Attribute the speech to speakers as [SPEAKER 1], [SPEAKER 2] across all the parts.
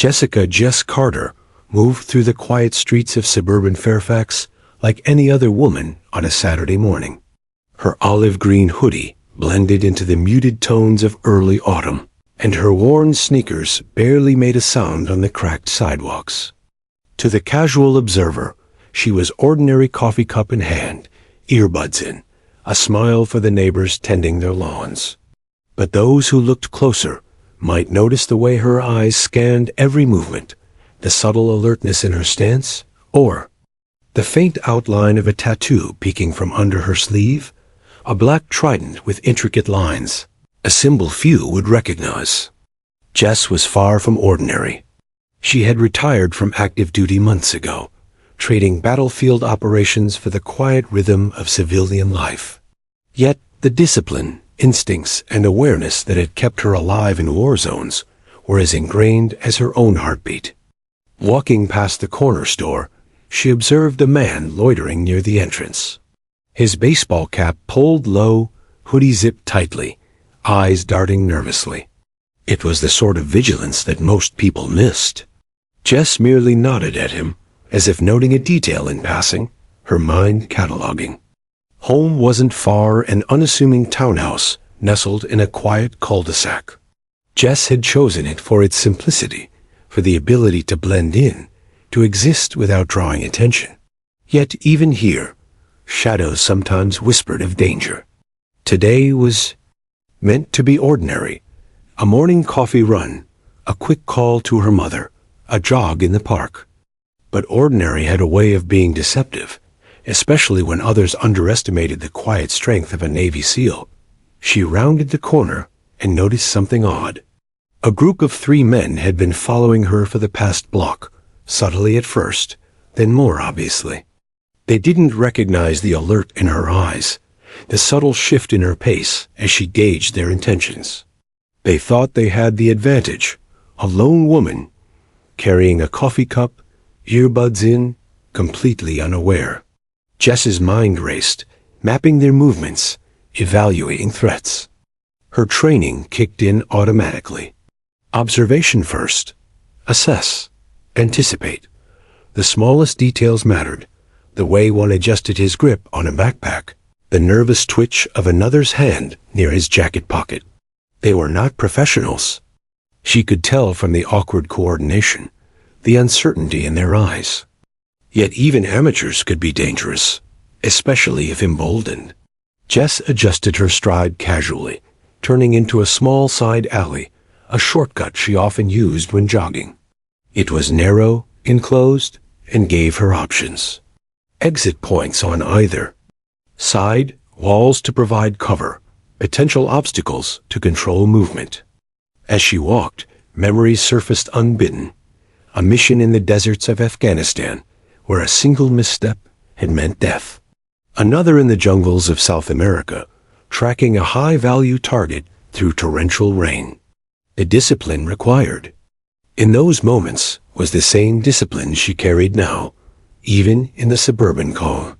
[SPEAKER 1] Jess Carter moved through the quiet streets of suburban Fairfax like any other woman on a Saturday morning. Her olive green hoodie blended into the muted tones of early autumn, and her worn sneakers barely made a sound on the cracked sidewalks. To the casual observer, she was ordinary coffee cup in hand, earbuds in, a smile for the neighbors tending their lawns. But those who looked closer might notice the way her eyes scanned every movement, the subtle alertness in her stance, or the faint outline of a tattoo peeking from under her sleeve, a black trident with intricate lines, a symbol few would recognize. Jess was far from ordinary. She had retired from active duty months ago, trading battlefield operations for the quiet rhythm of civilian life. Yet the discipline, instincts, and awareness that had kept her alive in war zones were as ingrained as her own heartbeat. Walking past the corner store, she observed a man loitering near the entrance. His baseball cap pulled low, hoodie zipped tightly, eyes darting nervously. It was the sort of vigilance that most people missed. Jess merely nodded at him, as if noting a detail in passing, her mind cataloging. Home wasn't far, an unassuming townhouse nestled in a quiet cul-de-sac. Jess had chosen it for its simplicity, for the ability to blend in, to exist without drawing attention. Yet even here, shadows sometimes whispered of danger. Today was meant to be ordinary. A morning coffee run, a quick call to her mother, a jog in the park. But ordinary had a way of being deceptive, especially when others underestimated the quiet strength of a Navy SEAL. She rounded the corner and noticed something odd. A group of 3 men had been following her for the past block, subtly at first, then more obviously. They didn't recognize the alert in her eyes, the subtle shift in her pace as she gauged their intentions. They thought they had the advantage, a lone woman, carrying a coffee cup, earbuds in, completely unaware. Jess's mind raced, mapping their movements, evaluating threats. Her training kicked in automatically. Observation first. Assess. Anticipate. The smallest details mattered. The way one adjusted his grip on a backpack, the nervous twitch of another's hand near his jacket pocket. They were not professionals. She could tell from the awkward coordination, the uncertainty in their eyes. Yet even amateurs could be dangerous, especially if emboldened. Jess adjusted her stride casually, turning into a small side alley, a shortcut she often used when jogging. It was narrow, enclosed, and gave her options. Exit points on either side, walls to provide cover, potential obstacles to control movement. As she walked, memories surfaced unbidden. A mission in the deserts of Afghanistan, where a single misstep had meant death. Another in the jungles of South America, tracking a high-value target through torrential rain. The discipline required. In those moments was the same discipline she carried now, even in the suburban calm.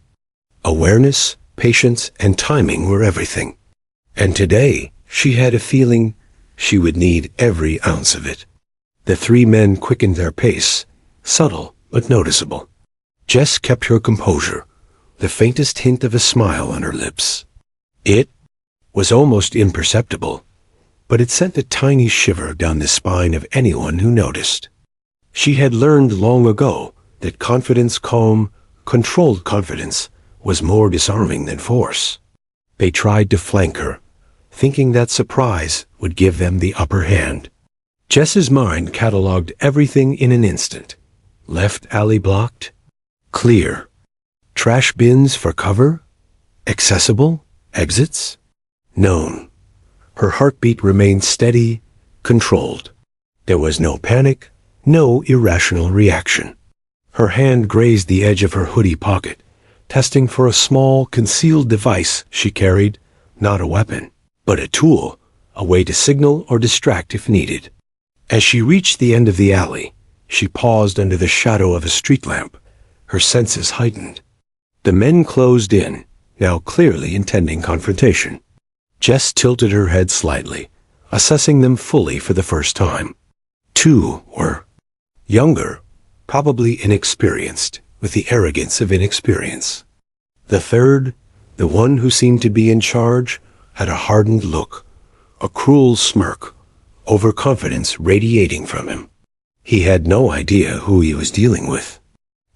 [SPEAKER 1] Awareness, patience, and timing were everything. And today, she had a feeling she would need every ounce of it. The 3 men quickened their pace, subtle but noticeable. Jess kept her composure, the faintest hint of a smile on her lips. It was almost imperceptible, but it sent a tiny shiver down the spine of anyone who noticed. She had learned long ago that confidence, calm, controlled confidence, was more disarming than force. They tried to flank her, thinking that surprise would give them the upper hand. Jess's mind cataloged everything in an instant. Left alley blocked? Clear. Trash bins for cover? Accessible? Exits? Known. Her heartbeat remained steady, controlled. There was no panic, no irrational reaction. Her hand grazed the edge of her hoodie pocket, testing for a small, concealed device she carried, not a weapon, but a tool, a way to signal or distract if needed. As she reached the end of the alley, she paused under the shadow of a street lamp, her senses heightened. The men closed in, now clearly intending confrontation. Jess tilted her head slightly, assessing them fully for the first time. 2 were Younger, probably inexperienced, with the arrogance of inexperience. The third, the one who seemed to be in charge, had a hardened look, a cruel smirk, overconfidence radiating from him. He had no idea who he was dealing with.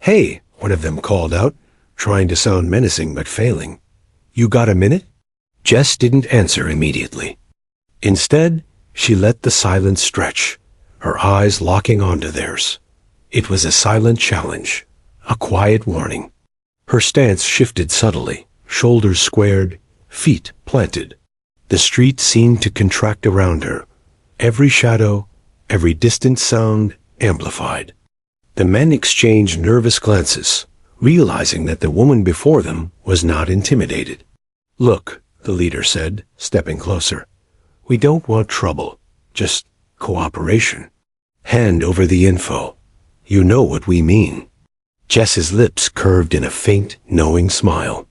[SPEAKER 1] "Hey," one of them called out, trying to sound menacing but failing. "You got a minute?" Jess didn't answer immediately. Instead, she let the silence stretch, her eyes locking onto theirs. It was a silent challenge, a quiet warning. Her stance shifted subtly, shoulders squared, feet planted. The street seemed to contract around her, every shadow, every distant sound amplified. The men exchanged nervous glances, realizing that the woman before them was not intimidated. "Look," the leader said, stepping closer. "We don't want trouble, just cooperation. Hand over the info. You know what we mean." Jess's lips curved in a faint, knowing smile.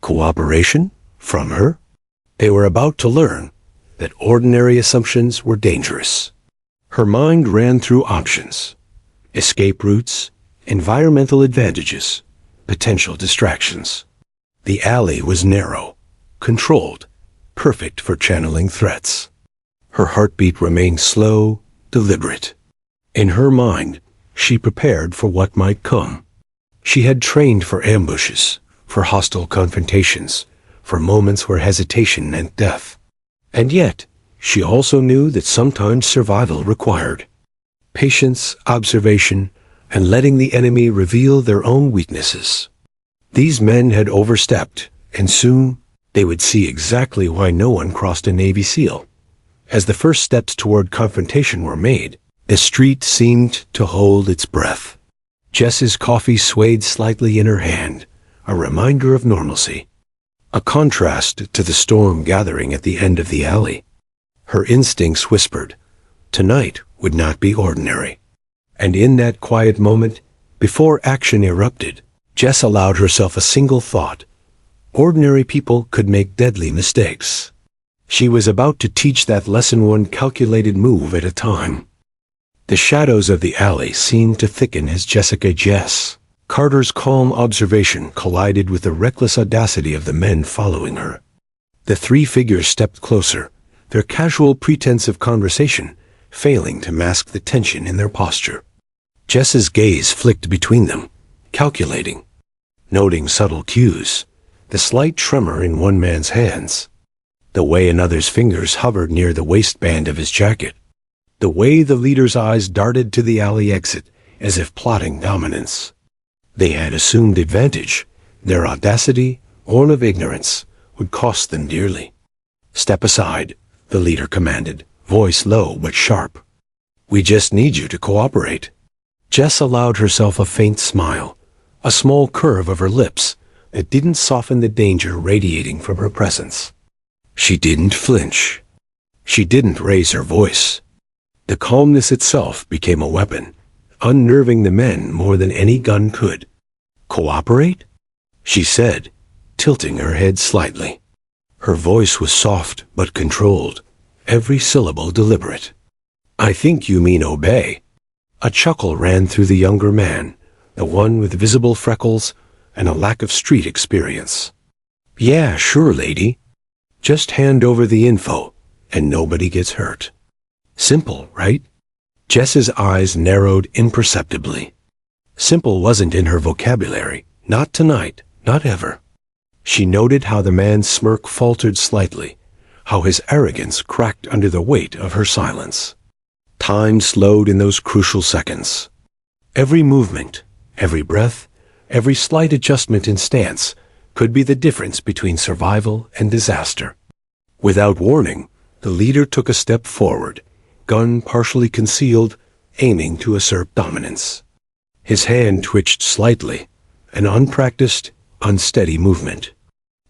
[SPEAKER 1] Cooperation? From her? They were about to learn that ordinary assumptions were dangerous. Her mind ran through options, escape routes, environmental advantages, potential distractions. The alley was narrow, controlled, perfect for channeling threats. Her heartbeat remained slow, deliberate. In her mind, she prepared for what might come. She had trained for ambushes, for hostile confrontations, for moments where hesitation meant death. And yet, she also knew that sometimes survival required patience, observation, and letting the enemy reveal their own weaknesses. These men had overstepped, and soon they would see exactly why no one crossed a Navy SEAL. As the first steps toward confrontation were made, the street seemed to hold its breath. Jess's coffee swayed slightly in her hand, a reminder of normalcy, a contrast to the storm gathering at the end of the alley. Her instincts whispered, tonight would not be ordinary. And in that quiet moment, before action erupted, Jess allowed herself a single thought. Ordinary people could make deadly mistakes. She was about to teach that lesson, one calculated move at a time. The shadows of the alley seemed to thicken as Jess Carter's calm observation collided with the reckless audacity of the men following her. The three figures stepped closer, their casual pretense of conversation failing to mask the tension in their posture. Jess's gaze flicked between them, calculating, noting subtle cues, the slight tremor in one man's hands, the way another's fingers hovered near the waistband of his jacket, the way the leader's eyes darted to the alley exit as if plotting dominance. They had assumed advantage. Their audacity, born of ignorance, would cost them dearly. "Step aside," the leader commanded, voice low but sharp. "We just need you to cooperate." Jess allowed herself a faint smile, a small curve of her lips that didn't soften the danger radiating from her presence. She didn't flinch. She didn't raise her voice. The calmness itself became a weapon, unnerving the men more than any gun could. "Cooperate?" she said, tilting her head slightly. Her voice was soft but controlled, every syllable deliberate. "I think you mean obey." A chuckle ran through the younger man, the one with visible freckles and a lack of street experience. "Yeah, sure, lady. Just hand over the info, and nobody gets hurt. Simple, right?" Jess's eyes narrowed imperceptibly. Simple wasn't in her vocabulary, not tonight, not ever. She noted how the man's smirk faltered slightly, how his arrogance cracked under the weight of her silence. Time slowed in those crucial seconds. Every movement, every breath, every slight adjustment in stance could be the difference between survival and disaster. Without warning, the leader took a step forward, gun partially concealed, aiming to assert dominance. His hand twitched slightly, an unpracticed, unsteady movement.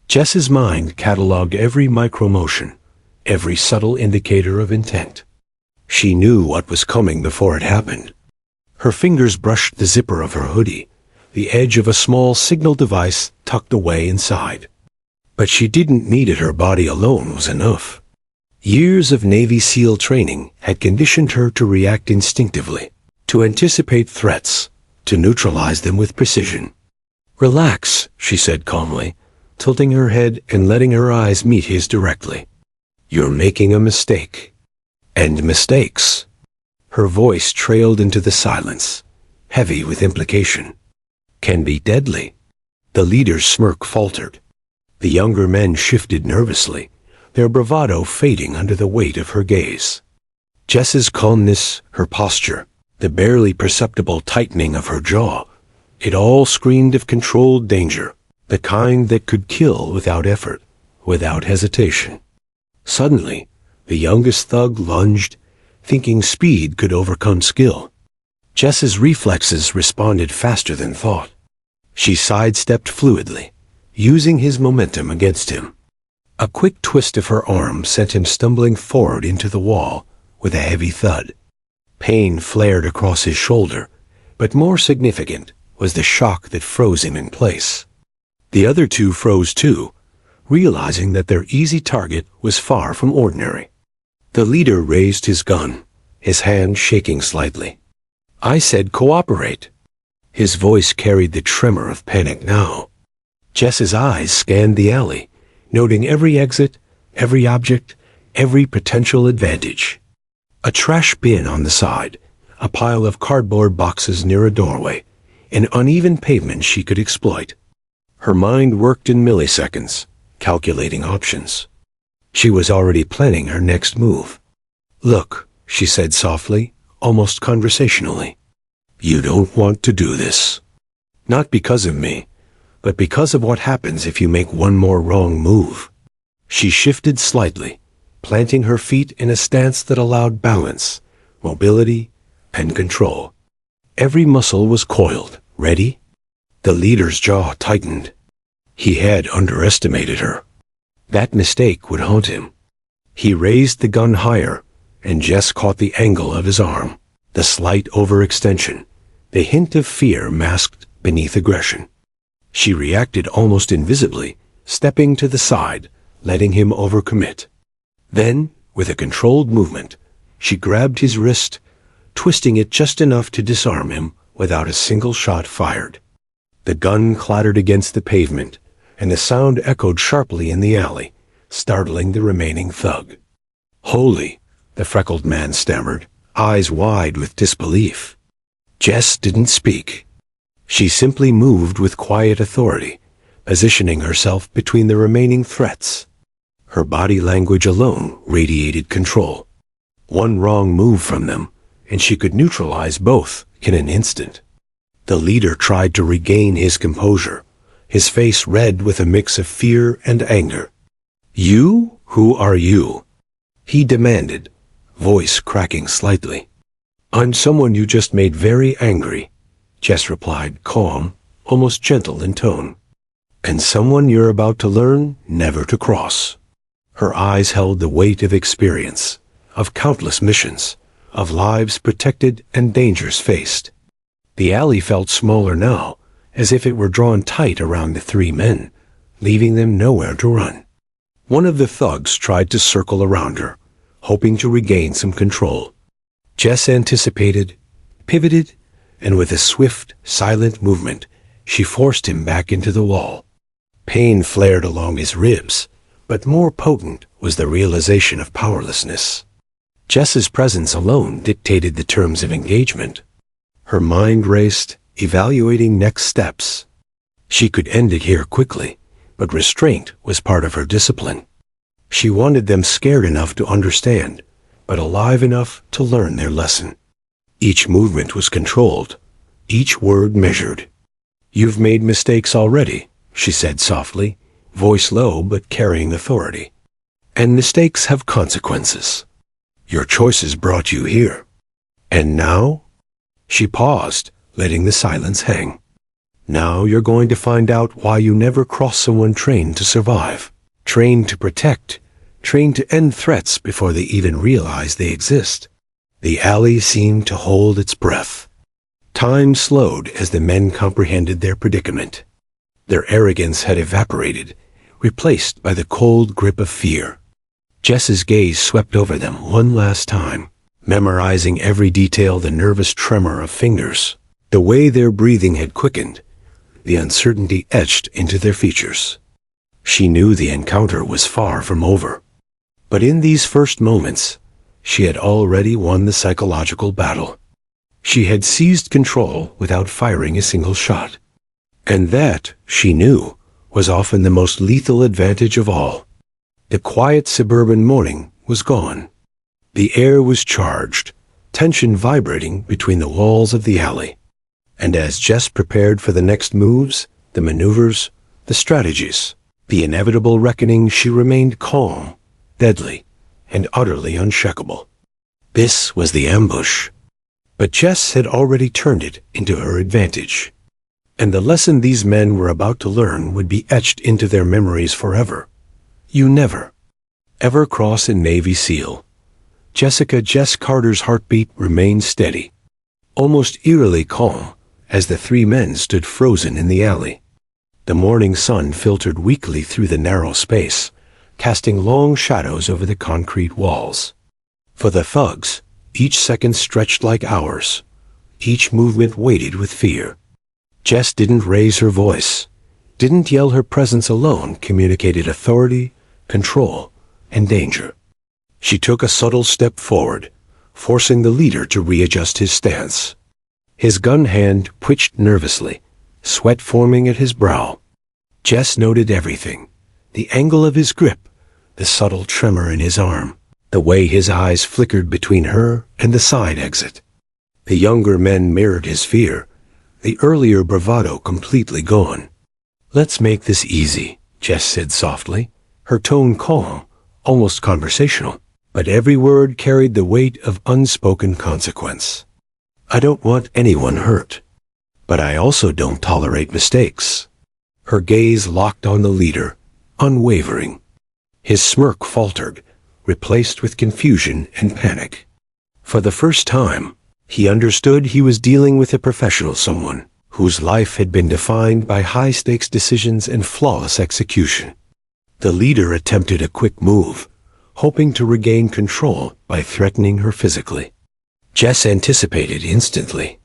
[SPEAKER 1] Jess's mind cataloged every micromotion, every subtle indicator of intent. She knew what was coming before it happened. Her fingers brushed the zipper of her hoodie, the edge of a small signal device tucked away inside. But she didn't need it. Her body alone was enough. Years of Navy SEAL training had conditioned her to react instinctively. to anticipate threats, to neutralize them with precision. "Relax," she said calmly, tilting her head and letting her eyes meet his directly. "You're making a mistake. And mistakes." Her voice trailed into the silence, heavy with implication. "Can be deadly." The leader's smirk faltered. The younger men shifted nervously, their bravado fading under the weight of her gaze. Jess's calmness, her posture, the barely perceptible tightening of her jaw, it all screamed of controlled danger, the kind that could kill without effort, without hesitation. Suddenly, the youngest thug lunged, thinking speed could overcome skill. Jess's reflexes responded faster than thought. She sidestepped fluidly, using his momentum against him. A quick twist of her arm sent him stumbling forward into the wall with a heavy thud. Pain flared across his shoulder, but more significant was the shock that froze him in place. The other two froze too, realizing that their easy target was far from ordinary. The leader raised his gun, his hand shaking slightly. "I said cooperate." His voice carried the tremor of panic now. Jess's eyes scanned the alley, noting every exit, every object, every potential advantage. A trash bin on the side, a pile of cardboard boxes near a doorway, an uneven pavement she could exploit. Her mind worked in milliseconds, calculating options. She was already planning her next move. "Look," she said softly, almost conversationally. "You don't want to do this. Not because of me, but because of what happens if you make one more wrong move." She shifted slightly, planting her feet in a stance that allowed balance, mobility, and control. Every muscle was coiled, ready. The leader's jaw tightened. He had underestimated her. That mistake would haunt him. He raised the gun higher, and Jess caught the angle of his arm, the slight overextension, the hint of fear masked beneath aggression. She reacted almost invisibly, stepping to the side, letting him overcommit. Then, with a controlled movement, she grabbed his wrist, twisting it just enough to disarm him without a single shot fired. The gun clattered against the pavement, and the sound echoed sharply in the alley, startling the remaining thug. "Holy," the freckled man stammered, eyes wide with disbelief. Jess didn't speak. She simply moved with quiet authority, positioning herself between the remaining threats. Her body language alone radiated control. One wrong move from them, and she could neutralize both in an instant. The leader tried to regain his composure, his face red with a mix of fear and anger. "You? Who are you?" he demanded, voice cracking slightly. "I'm someone you just made very angry," Jess replied, calm, almost gentle in tone. "And someone you're about to learn never to cross." Her eyes held the weight of experience, of countless missions, of lives protected and dangers faced. The alley felt smaller now, as if it were drawn tight around the three men, leaving them nowhere to run. One of the thugs tried to circle around her, hoping to regain some control. Jess anticipated, pivoted, and with a swift, silent movement, she forced him back into the wall. Pain flared along his ribs, but more potent was the realization of powerlessness. Jess's presence alone dictated the terms of engagement. Her mind raced, evaluating next steps. She could end it here quickly, but restraint was part of her discipline. She wanted them scared enough to understand, but alive enough to learn their lesson. Each movement was controlled, each word measured. "You've made mistakes already," she said softly, voice low but carrying authority. "And mistakes have consequences. Your choices brought you here. And now?" She paused, letting the silence hang. "Now you're going to find out why you never cross someone trained to survive, trained to protect, trained to end threats before they even realize they exist." The alley seemed to hold its breath. Time slowed as the men comprehended their predicament. Their arrogance had evaporated, replaced by the cold grip of fear. Jess's gaze swept over them one last time, memorizing every detail, the nervous tremor of fingers, the way their breathing had quickened, the uncertainty etched into their features. She knew the encounter was far from over. But in these first moments, she had already won the psychological battle. She had seized control without firing a single shot. And that, she knew, was often the most lethal advantage of all. The quiet suburban morning was gone. The air was charged, tension vibrating between the walls of the alley. And as Jess prepared for the next moves, the maneuvers, the strategies, the inevitable reckoning, she remained calm, deadly, and utterly unshakable. This was the ambush. But Jess had already turned it into her advantage. And the lesson these men were about to learn would be etched into their memories forever. You never, ever cross a Navy SEAL. Jess Carter's heartbeat remained steady, almost eerily calm, as the three men stood frozen in the alley. The morning sun filtered weakly through the narrow space, casting long shadows over the concrete walls. For the thugs, each second stretched like hours. Each movement weighted with fear. Jess didn't raise her voice, didn't yell. Her presence alone communicated authority, control, and danger. She took a subtle step forward, forcing the leader to readjust his stance. His gun hand twitched nervously, sweat forming at his brow. Jess noted everything: the angle of his grip, the subtle tremor in his arm, the way his eyes flickered between her and the side exit. The younger men mirrored his fear, the earlier bravado completely gone. "Let's make this easy," Jess said softly, her tone calm, almost conversational, but every word carried the weight of unspoken consequence. "I don't want anyone hurt, but I also don't tolerate mistakes." Her gaze locked on the leader, unwavering. His smirk faltered, replaced with confusion and panic. For the first time, he understood he was dealing with a professional, someone whose life had been defined by high-stakes decisions and flawless execution. The leader attempted a quick move, hoping to regain control by threatening her physically. Jess anticipated instantly.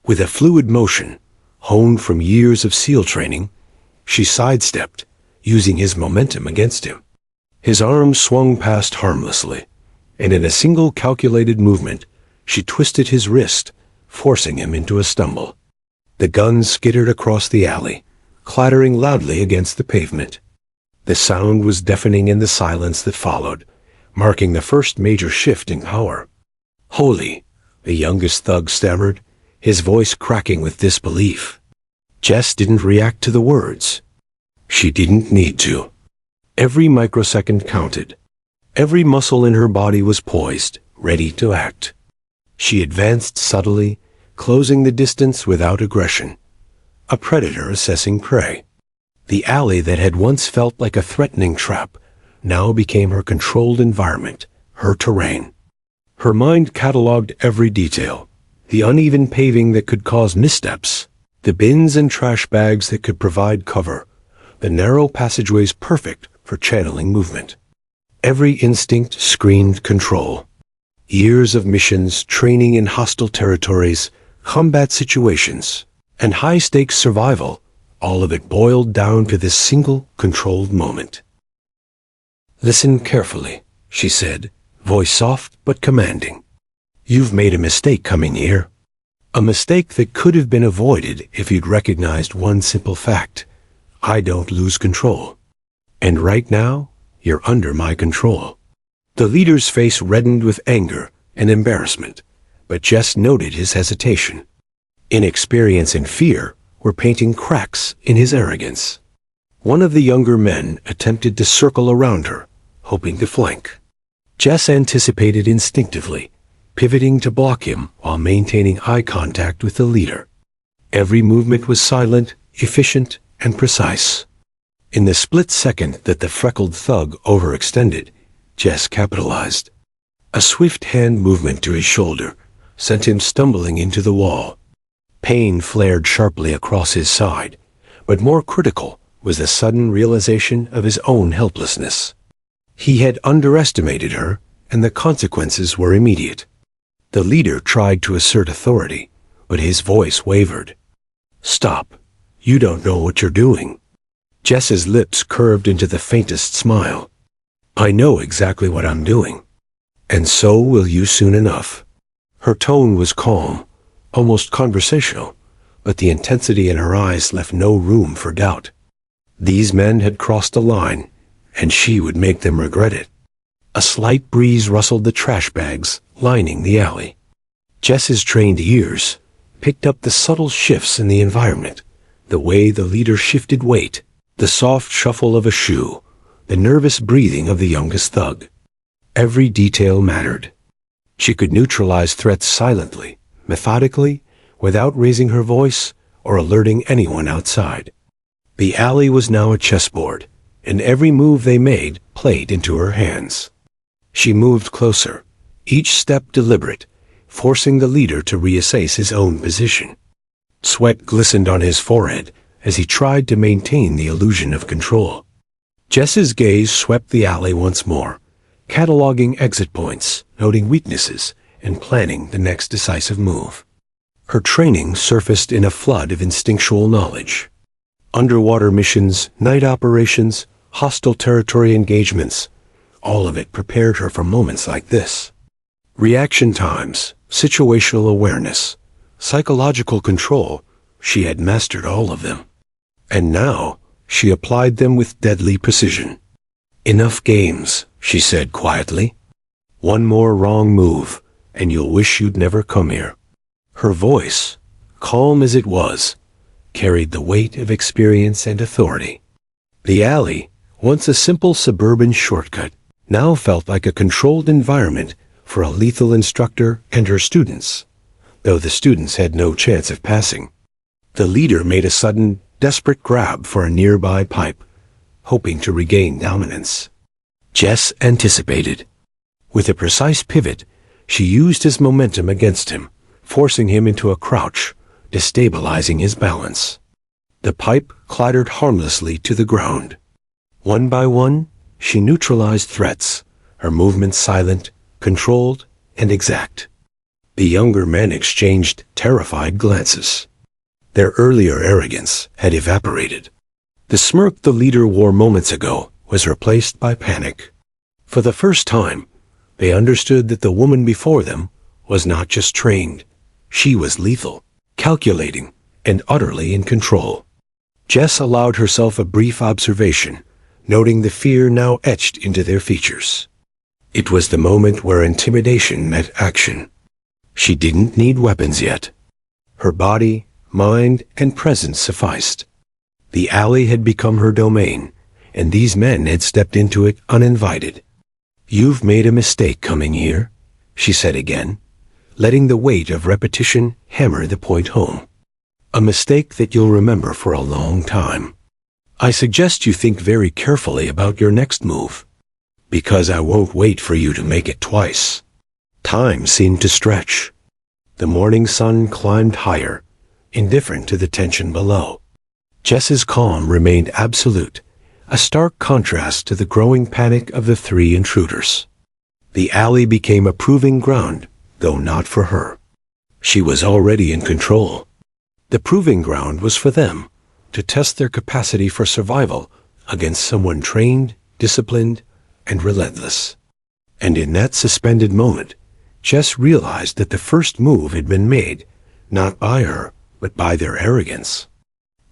[SPEAKER 1] With a fluid motion, honed from years of SEAL training, she sidestepped, using his momentum against him. His arm swung past harmlessly, and in a single calculated movement, she twisted his wrist, forcing him into a stumble. The gun skittered across the alley, clattering loudly against the pavement. The sound was deafening in the silence that followed, marking the first major shift in power. "Holy," the youngest thug stammered, his voice cracking with disbelief. Jess didn't react to the words. She didn't need to. Every microsecond counted. Every muscle in her body was poised, ready to act. She advanced subtly, closing the distance without aggression. A predator assessing prey. The alley that had once felt like a threatening trap now became her controlled environment, her terrain. Her mind cataloged every detail: the uneven paving that could cause missteps, the bins and trash bags that could provide cover, the narrow passageways perfect for channeling movement. Every instinct screamed control. Years of missions, training in hostile territories, combat situations, and high-stakes survival, all of it boiled down to this single, controlled moment. "Listen carefully," she said, voice soft but commanding. "You've made a mistake coming here. A mistake that could have been avoided if you'd recognized one simple fact: I don't lose control. And right now, you're under my control." The leader's face reddened with anger and embarrassment, but Jess noted his hesitation. Inexperience and fear were painting cracks in his arrogance. One of the younger men attempted to circle around her, hoping to flank. Jess anticipated instinctively, pivoting to block him while maintaining eye contact with the leader. Every movement was silent, efficient, and precise. In the split second that the freckled thug overextended, Jess capitalized. A swift hand movement to his shoulder sent him stumbling into the wall. Pain flared sharply across his side, but more critical was the sudden realization of his own helplessness. He had underestimated her, and the consequences were immediate. The leader tried to assert authority, but his voice wavered. "Stop. You don't know what you're doing." Jess's lips curved into the faintest smile. "I know exactly what I'm doing. And so will you soon enough." Her tone was calm, almost conversational, but the intensity in her eyes left no room for doubt. These men had crossed a line, and she would make them regret it. A slight breeze rustled the trash bags lining the alley. Jess's trained ears picked up the subtle shifts in the environment, the way the leader shifted weight, the soft shuffle of a shoe, the nervous breathing of the youngest thug. Every detail mattered. She could neutralize threats silently, methodically, without raising her voice or alerting anyone outside. The alley was now a chessboard, and every move they made played into her hands. She moved closer, each step deliberate, forcing the leader to reassess his own position. Sweat glistened on his forehead as he tried to maintain the illusion of control. Jess's gaze swept the alley once more, cataloging exit points, noting weaknesses, and planning the next decisive move. Her training surfaced in a flood of instinctual knowledge. Underwater missions, night operations, hostile territory engagements, all of it prepared her for moments like this. Reaction times, situational awareness, psychological control, she had mastered all of them. And now, she applied them with deadly precision. "Enough games," she said quietly. "One more wrong move, and you'll wish you'd never come here." Her voice, calm as it was, carried the weight of experience and authority. The alley, once a simple suburban shortcut, now felt like a controlled environment for a lethal instructor and her students, though the students had no chance of passing. The leader made a sudden, desperate grab for a nearby pipe, hoping to regain dominance. Jess anticipated. With a precise pivot, she used his momentum against him, forcing him into a crouch, destabilizing his balance. The pipe clattered harmlessly to the ground. One by one, she neutralized threats, her movements silent, controlled, and exact. The younger men exchanged terrified glances. Their earlier arrogance had evaporated. The smirk the leader wore moments ago was replaced by panic. For the first time, they understood that the woman before them was not just trained. She was lethal, calculating, and utterly in control. Jess allowed herself a brief observation, noting the fear now etched into their features. It was the moment where intimidation met action. She didn't need weapons yet. Her body, mind, and presence sufficed. The alley had become her domain, and these men had stepped into it uninvited. "You've made a mistake coming here," she said again, letting the weight of repetition hammer the point home. "A mistake that you'll remember for a long time. I suggest you think very carefully about your next move, because I won't wait for you to make it twice." Time seemed to stretch. The morning sun climbed higher, indifferent to the tension below. Jess's calm remained absolute, a stark contrast to the growing panic of the three intruders. The alley became a proving ground, though not for her. She was already in control. The proving ground was for them, to test their capacity for survival against someone trained, disciplined, and relentless. And in that suspended moment, Jess realized that the first move had been made, not by her, but by their arrogance.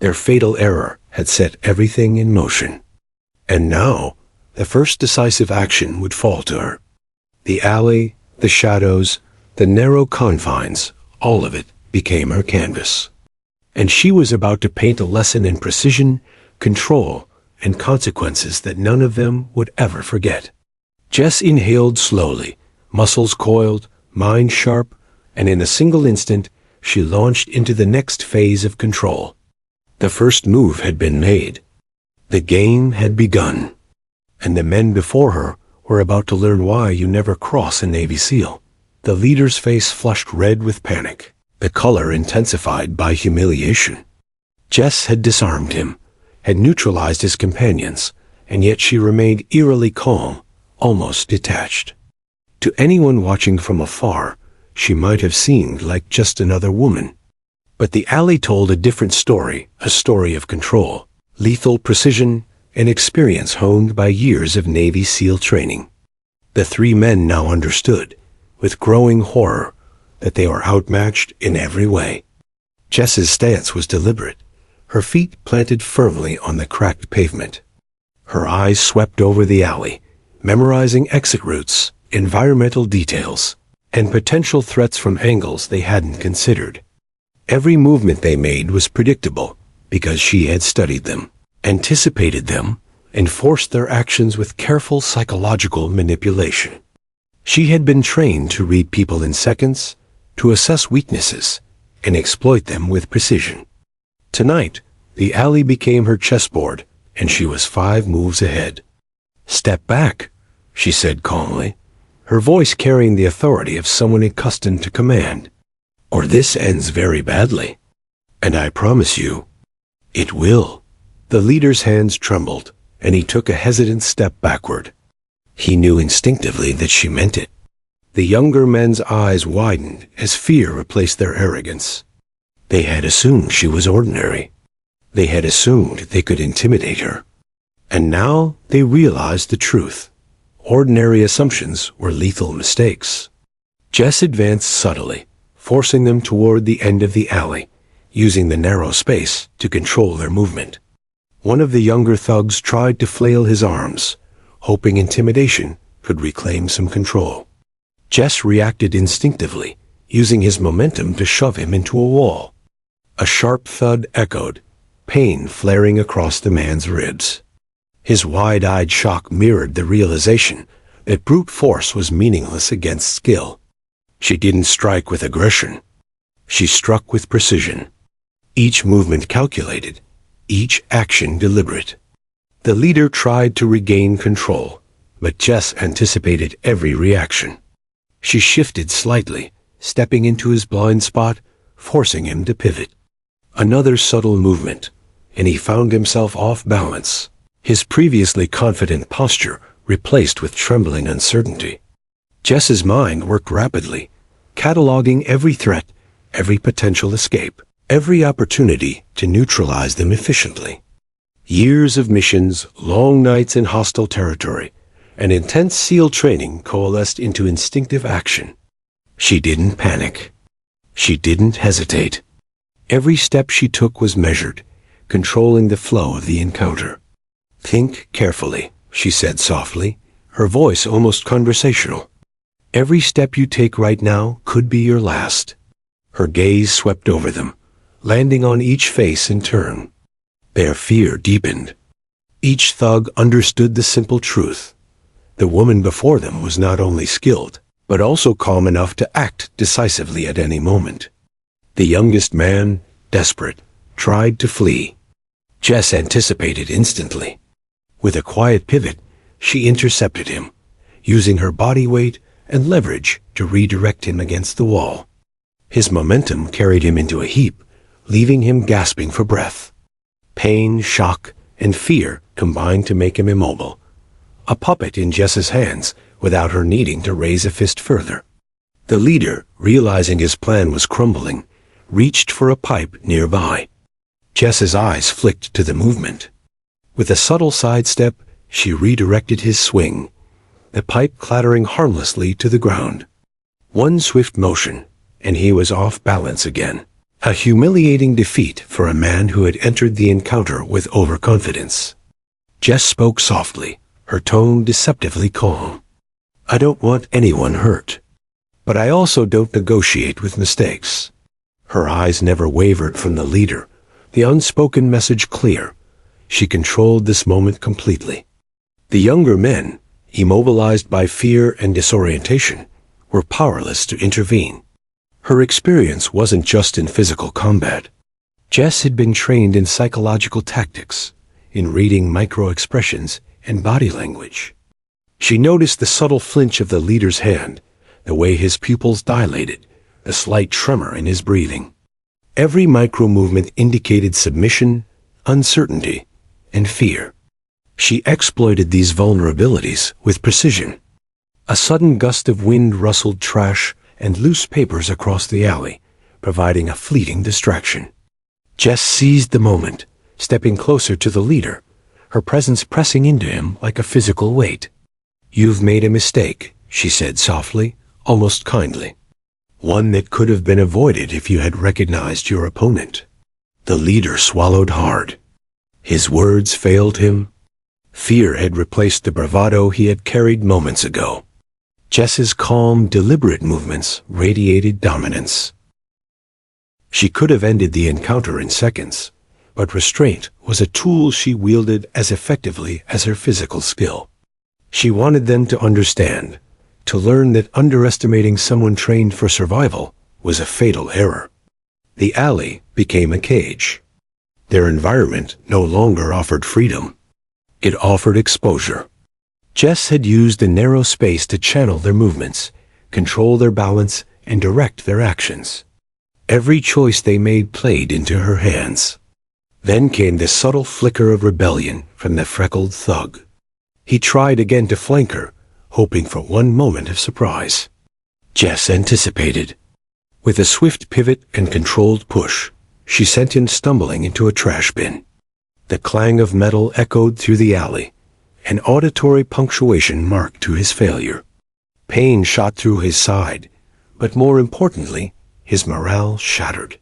[SPEAKER 1] Their fatal error had set everything in motion. And now, the first decisive action would fall to her. The alley, the shadows, the narrow confines, all of it became her canvas. And she was about to paint a lesson in precision, control, and consequences that none of them would ever forget. Jess inhaled slowly, muscles coiled, mind sharp, and in a single instant, she launched into the next phase of control. The first move had been made. The game had begun. And the men before her were about to learn why you never cross a Navy SEAL. The leader's face flushed red with panic, the color intensified by humiliation. Jess had disarmed him, had neutralized his companions, and yet she remained eerily calm, almost detached. To anyone watching from afar, she might have seemed like just another woman. But the alley told a different story, a story of control, lethal precision, and experience honed by years of Navy SEAL training. The three men now understood, with growing horror, that they were outmatched in every way. Jess's stance was deliberate, her feet planted firmly on the cracked pavement. Her eyes swept over the alley, memorizing exit routes, environmental details, and potential threats from angles they hadn't considered. Every movement they made was predictable because she had studied them, anticipated them, and forced their actions with careful psychological manipulation. She had been trained to read people in seconds, to assess weaknesses, and exploit them with precision. Tonight, the alley became her chessboard, and she was 5 moves ahead. "Step back," she said calmly, her voice carrying the authority of someone accustomed to command. "Or this ends very badly. And I promise you, it will." The leader's hands trembled, and he took a hesitant step backward. He knew instinctively that she meant it. The younger men's eyes widened as fear replaced their arrogance. They had assumed she was ordinary. They had assumed they could intimidate her. And now they realized the truth. Ordinary assumptions were lethal mistakes. Jess advanced subtly, forcing them toward the end of the alley, using the narrow space to control their movement. One of the younger thugs tried to flail his arms, hoping intimidation could reclaim some control. Jess reacted instinctively, using his momentum to shove him into a wall. A sharp thud echoed, pain flaring across the man's ribs. His wide-eyed shock mirrored the realization that brute force was meaningless against skill. She didn't strike with aggression. She struck with precision. Each movement calculated, each action deliberate. The leader tried to regain control, but Jess anticipated every reaction. She shifted slightly, stepping into his blind spot, forcing him to pivot. Another subtle movement, and he found himself off balance, his previously confident posture replaced with trembling uncertainty. Jess's mind worked rapidly, cataloging every threat, every potential escape, every opportunity to neutralize them efficiently. Years of missions, long nights in hostile territory, and intense SEAL training coalesced into instinctive action. She didn't panic. She didn't hesitate. Every step she took was measured, controlling the flow of the encounter. "Think carefully," she said softly, her voice almost conversational. "Every step you take right now could be your last." Her gaze swept over them, landing on each face in turn. Their fear deepened. Each thug understood the simple truth. The woman before them was not only skilled, but also calm enough to act decisively at any moment. The youngest man, desperate, tried to flee. Jess anticipated instantly. With a quiet pivot, she intercepted him, using her body weight and leverage to redirect him against the wall. His momentum carried him into a heap, leaving him gasping for breath. Pain, shock, and fear combined to make him immobile, a puppet in Jess's hands without her needing to raise a fist further. The leader, realizing his plan was crumbling, reached for a pipe nearby. Jess's eyes flicked to the movement. With a subtle sidestep, she redirected his swing, the pipe clattering harmlessly to the ground. One swift motion, and he was off balance again. A humiliating defeat for a man who had entered the encounter with overconfidence. Jess spoke softly, her tone deceptively calm. "I don't want anyone hurt, but I also don't negotiate with mistakes." Her eyes never wavered from the leader, the unspoken message clear. She controlled this moment completely. The younger men, immobilized by fear and disorientation, were powerless to intervene. Her experience wasn't just in physical combat. Jess had been trained in psychological tactics, in reading micro-expressions and body language. She noticed the subtle flinch of the leader's hand, the way his pupils dilated, a slight tremor in his breathing. Every micro-movement indicated submission, uncertainty, and fear. She exploited these vulnerabilities with precision. A sudden gust of wind rustled trash, and loose papers across the alley, providing a fleeting distraction. Jess seized the moment, stepping closer to the leader, her presence pressing into him like a physical weight. "You've made a mistake," she said softly, almost kindly. "One that could have been avoided if you had recognized your opponent." The leader swallowed hard. His words failed him. Fear had replaced the bravado he had carried moments ago. Jess's calm, deliberate movements radiated dominance. She could have ended the encounter in seconds, but restraint was a tool she wielded as effectively as her physical skill. She wanted them to understand, to learn that underestimating someone trained for survival was a fatal error. The alley became a cage. Their environment no longer offered freedom. It offered exposure. Jess had used the narrow space to channel their movements, control their balance, and direct their actions. Every choice they made played into her hands. Then came the subtle flicker of rebellion from the freckled thug. He tried again to flank her, hoping for one moment of surprise. Jess anticipated. With a swift pivot and controlled push, she sent him stumbling into a trash bin. The clang of metal echoed through the alley, an auditory punctuation marked to his failure. Pain shot through his side, but more importantly, his morale shattered.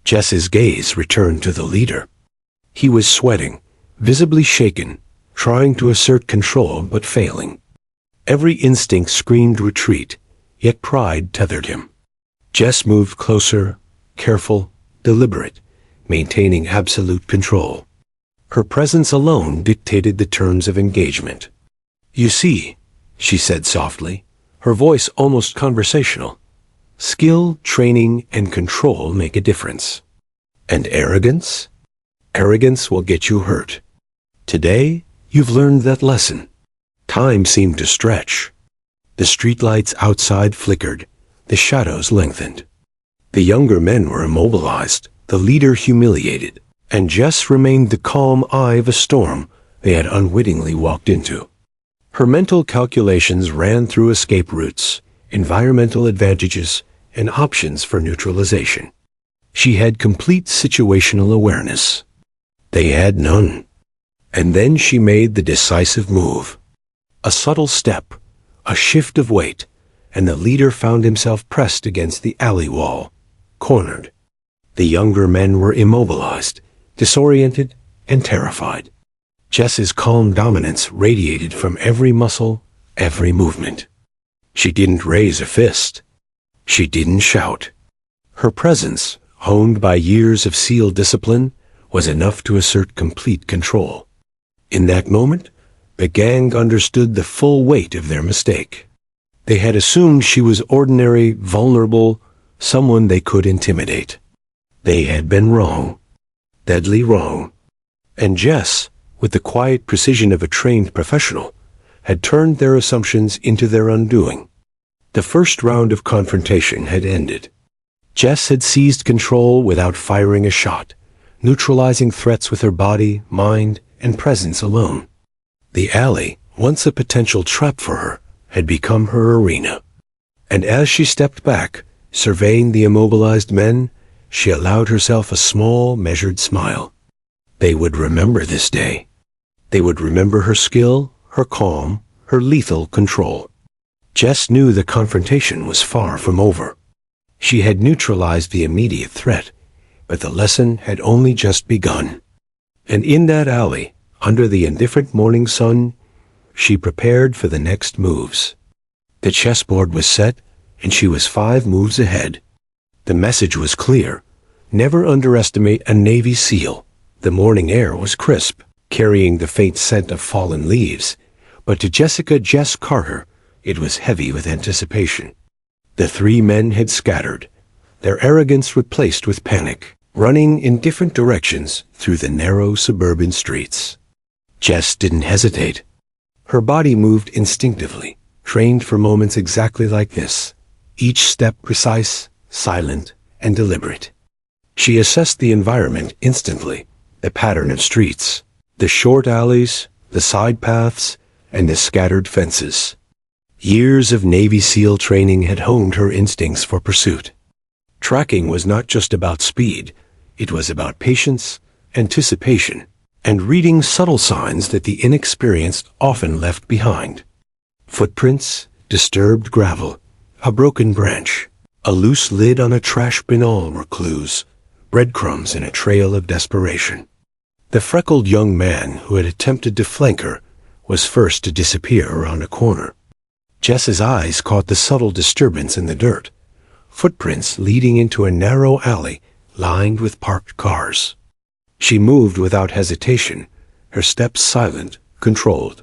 [SPEAKER 1] Jess's gaze returned to the leader. He was sweating, visibly shaken, trying to assert control but failing. Every instinct screamed retreat, yet pride tethered him. Jess moved closer, careful, deliberate, maintaining absolute control. Her presence alone dictated the terms of engagement. "You see," she said softly, her voice almost conversational, "skill, training, and control make a difference. And arrogance? Arrogance will get you hurt. Today, you've learned that lesson." Time seemed to stretch. The streetlights outside flickered, the shadows lengthened. The younger men were immobilized, the leader humiliated, and Jess remained the calm eye of a storm they had unwittingly walked into. Her mental calculations ran through escape routes, environmental advantages, and options for neutralization. She had complete situational awareness. They had none. And then she made the decisive move. A subtle step, a shift of weight, and the leader found himself pressed against the alley wall, cornered. The younger men were immobilized, disoriented, and terrified. Jess's calm dominance radiated from every muscle, every movement. She didn't raise a fist. She didn't shout. Her presence, honed by years of SEAL discipline, was enough to assert complete control. In that moment, the gang understood the full weight of their mistake. They had assumed she was ordinary, vulnerable, someone they could intimidate. They had been wrong. Deadly wrong. And Jess, with the quiet precision of a trained professional, had turned their assumptions into their undoing. The first round of confrontation had ended. Jess had seized control without firing a shot, neutralizing threats with her body, mind, and presence alone. The alley, once a potential trap for her, had become her arena. And as she stepped back, surveying the immobilized men, she allowed herself a small, measured smile. They would remember this day. They would remember her skill, her calm, her lethal control. Jess knew the confrontation was far from over. She had neutralized the immediate threat, but the lesson had only just begun. And in that alley, under the indifferent morning sun, she prepared for the next moves. The chessboard was set, and she was 5 moves ahead. The message was clear. Never underestimate a Navy SEAL. The morning air was crisp, carrying the faint scent of fallen leaves, but to Jess Carter, it was heavy with anticipation. The 3 men had scattered, their arrogance replaced with panic, running in different directions through the narrow suburban streets. Jess didn't hesitate. Her body moved instinctively, trained for moments exactly like this, each step precise, silent, and deliberate. She assessed the environment instantly, the pattern of streets, the short alleys, the side paths, and the scattered fences. Years of Navy SEAL training had honed her instincts for pursuit. Tracking was not just about speed, it was about patience, anticipation, and reading subtle signs that the inexperienced often left behind. Footprints, disturbed gravel, a broken branch, a loose lid on a trash bin, all were clues, breadcrumbs in a trail of desperation. The freckled young man who had attempted to flank her was first to disappear around a corner. Jess's eyes caught the subtle disturbance in the dirt, footprints leading into a narrow alley lined with parked cars. She moved without hesitation, her steps silent, controlled.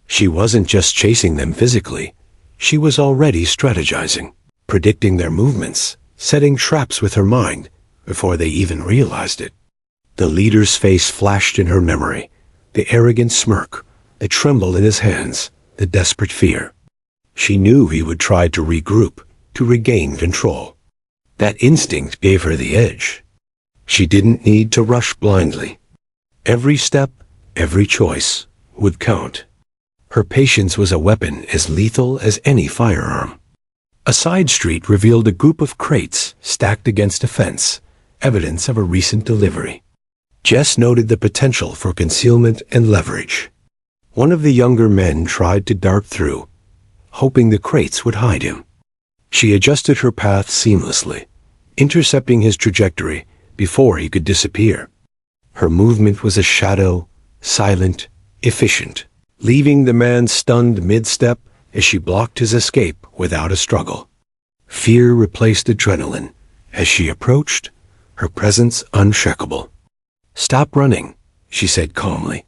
[SPEAKER 1] She wasn't just chasing them physically, she was already strategizing, predicting their movements, setting traps with her mind before they even realized it. The leader's face flashed in her memory, the arrogant smirk, the tremble in his hands, the desperate fear. She knew he would try to regroup, to regain control. That instinct gave her the edge. She didn't need to rush blindly. Every step, every choice would count. Her patience was a weapon as lethal as any firearm. A side street revealed a group of crates stacked against a fence, evidence of a recent delivery. Jess noted the potential for concealment and leverage. One of the younger men tried to dart through, hoping the crates would hide him. She adjusted her path seamlessly, intercepting his trajectory before he could disappear. Her movement was a shadow, silent, efficient, leaving the man stunned mid-step as she blocked his escape without a struggle. Fear replaced adrenaline. As she approached, her presence unshakable. "Stop running," she said calmly,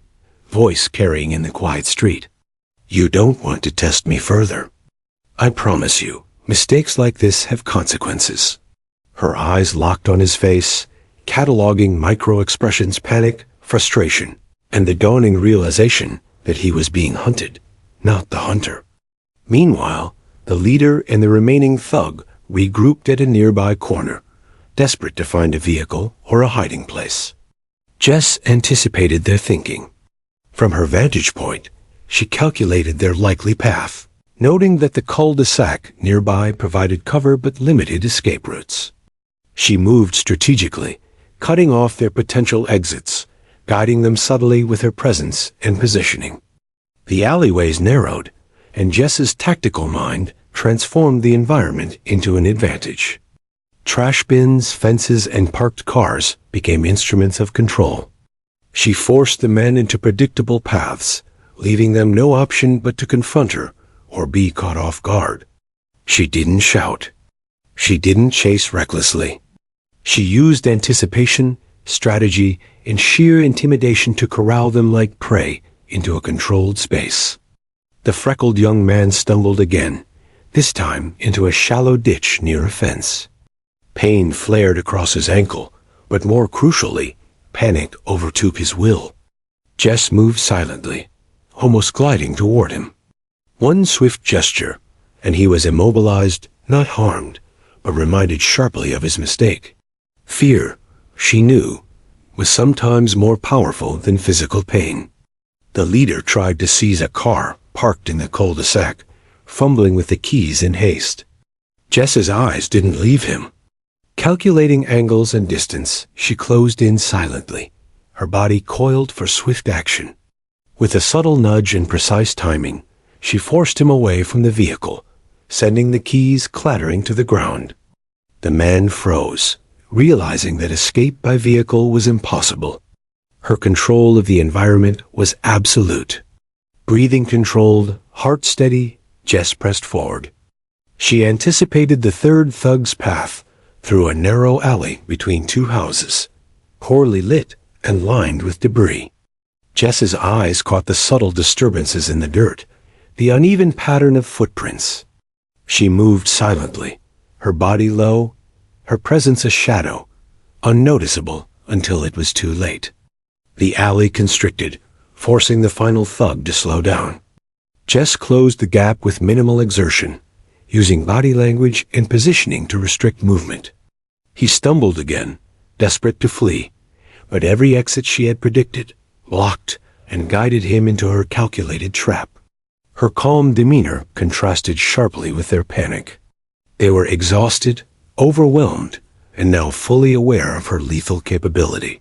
[SPEAKER 1] voice carrying in the quiet street. "You don't want to test me further. I promise you, mistakes like this have consequences." Her eyes locked on his face, cataloging micro-expressions: panic, frustration, and the dawning realization that he was being hunted, not the hunter. Meanwhile, the leader and the remaining thug regrouped at a nearby corner, desperate to find a vehicle or a hiding place. Jess anticipated their thinking. From her vantage point, she calculated their likely path, noting that the cul-de-sac nearby provided cover but limited escape routes. She moved strategically, cutting off their potential exits, guiding them subtly with her presence and positioning. The alleyways narrowed, and Jess's tactical mind transformed the environment into an advantage. Trash bins, fences, and parked cars became instruments of control. She forced the men into predictable paths, leaving them no option but to confront her or be caught off guard. She didn't shout. She didn't chase recklessly. She used anticipation, strategy, and sheer intimidation to corral them like prey into a controlled space. The freckled young man stumbled again, this time into a shallow ditch near a fence. Pain flared across his ankle, but more crucially, panic overtook his will. Jess moved silently, almost gliding toward him. One swift gesture, and he was immobilized, not harmed, but reminded sharply of his mistake. Fear, she knew, was sometimes more powerful than physical pain. The leader tried to seize a car parked in the cul-de-sac, fumbling with the keys in haste. Jess's eyes didn't leave him. Calculating angles and distance, she closed in silently, her body coiled for swift action. With a subtle nudge and precise timing, she forced him away from the vehicle, sending the keys clattering to the ground. The man froze, realizing that escape by vehicle was impossible. Her control of the environment was absolute. Breathing controlled, heart steady, Jess pressed forward. She anticipated the third thug's path, through a narrow alley between two houses, poorly lit and lined with debris. Jess's eyes caught the subtle disturbances in the dirt, the uneven pattern of footprints. She moved silently, her body low, her presence a shadow, unnoticeable until it was too late. The alley constricted, forcing the final thug to slow down. Jess closed the gap with minimal exertion, using body language and positioning to restrict movement. He stumbled again, desperate to flee, but every exit she had predicted blocked and guided him into her calculated trap. Her calm demeanor contrasted sharply with their panic. They were exhausted, overwhelmed, and now fully aware of her lethal capability.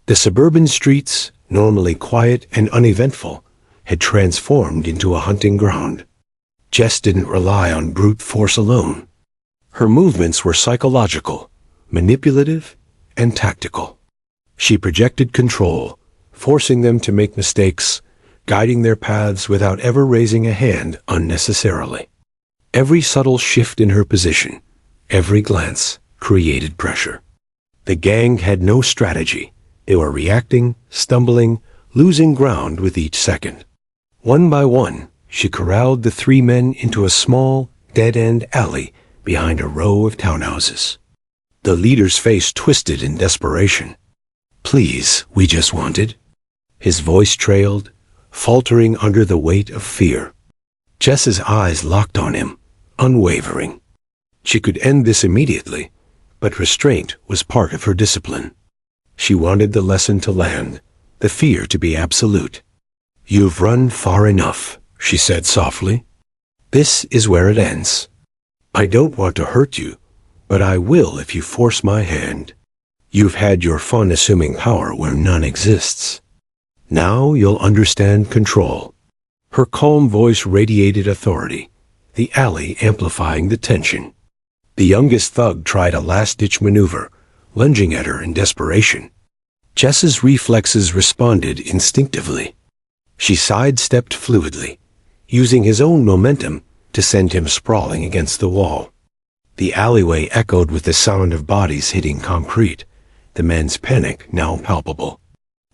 [SPEAKER 1] The suburban streets, normally quiet and uneventful, had transformed into a hunting ground. Jess didn't rely on brute force alone. Her movements were psychological, manipulative, and tactical. She projected control, forcing them to make mistakes, guiding their paths without ever raising a hand unnecessarily. Every subtle shift in her position, every glance, created pressure. The gang had no strategy. They were reacting, stumbling, losing ground with each second. One by one, she corralled the three men into a small, dead-end alley behind a row of townhouses. The leader's face twisted in desperation. "Please, we just wanted." His voice trailed, faltering under the weight of fear. Jess's eyes locked on him, unwavering. She could end this immediately, but restraint was part of her discipline. She wanted the lesson to land, the fear to be absolute. "You've run far enough," she said softly. "This is where it ends. I don't want to hurt you, but I will if you force my hand. You've had your fun assuming power where none exists. Now you'll understand control." Her calm voice radiated authority, the alley amplifying the tension. The youngest thug tried a last-ditch maneuver, lunging at her in desperation. Jess's reflexes responded instinctively. She sidestepped fluidly, using his own momentum to send him sprawling against the wall. The alleyway echoed with the sound of bodies hitting concrete, the men's panic now palpable.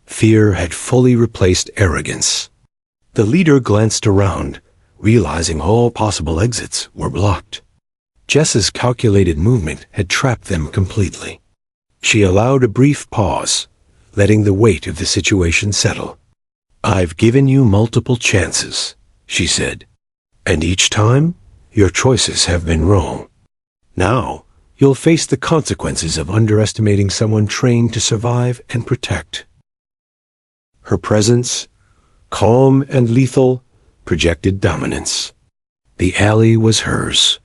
[SPEAKER 1] Fear had fully replaced arrogance. The leader glanced around, realizing all possible exits were blocked. Jess's calculated movement had trapped them completely. She allowed a brief pause, letting the weight of the situation settle. "I've given you multiple chances," she said, "and each time, your choices have been wrong. Now, you'll face the consequences of underestimating someone trained to survive and protect." Her presence, calm and lethal, projected dominance. The alley was hers.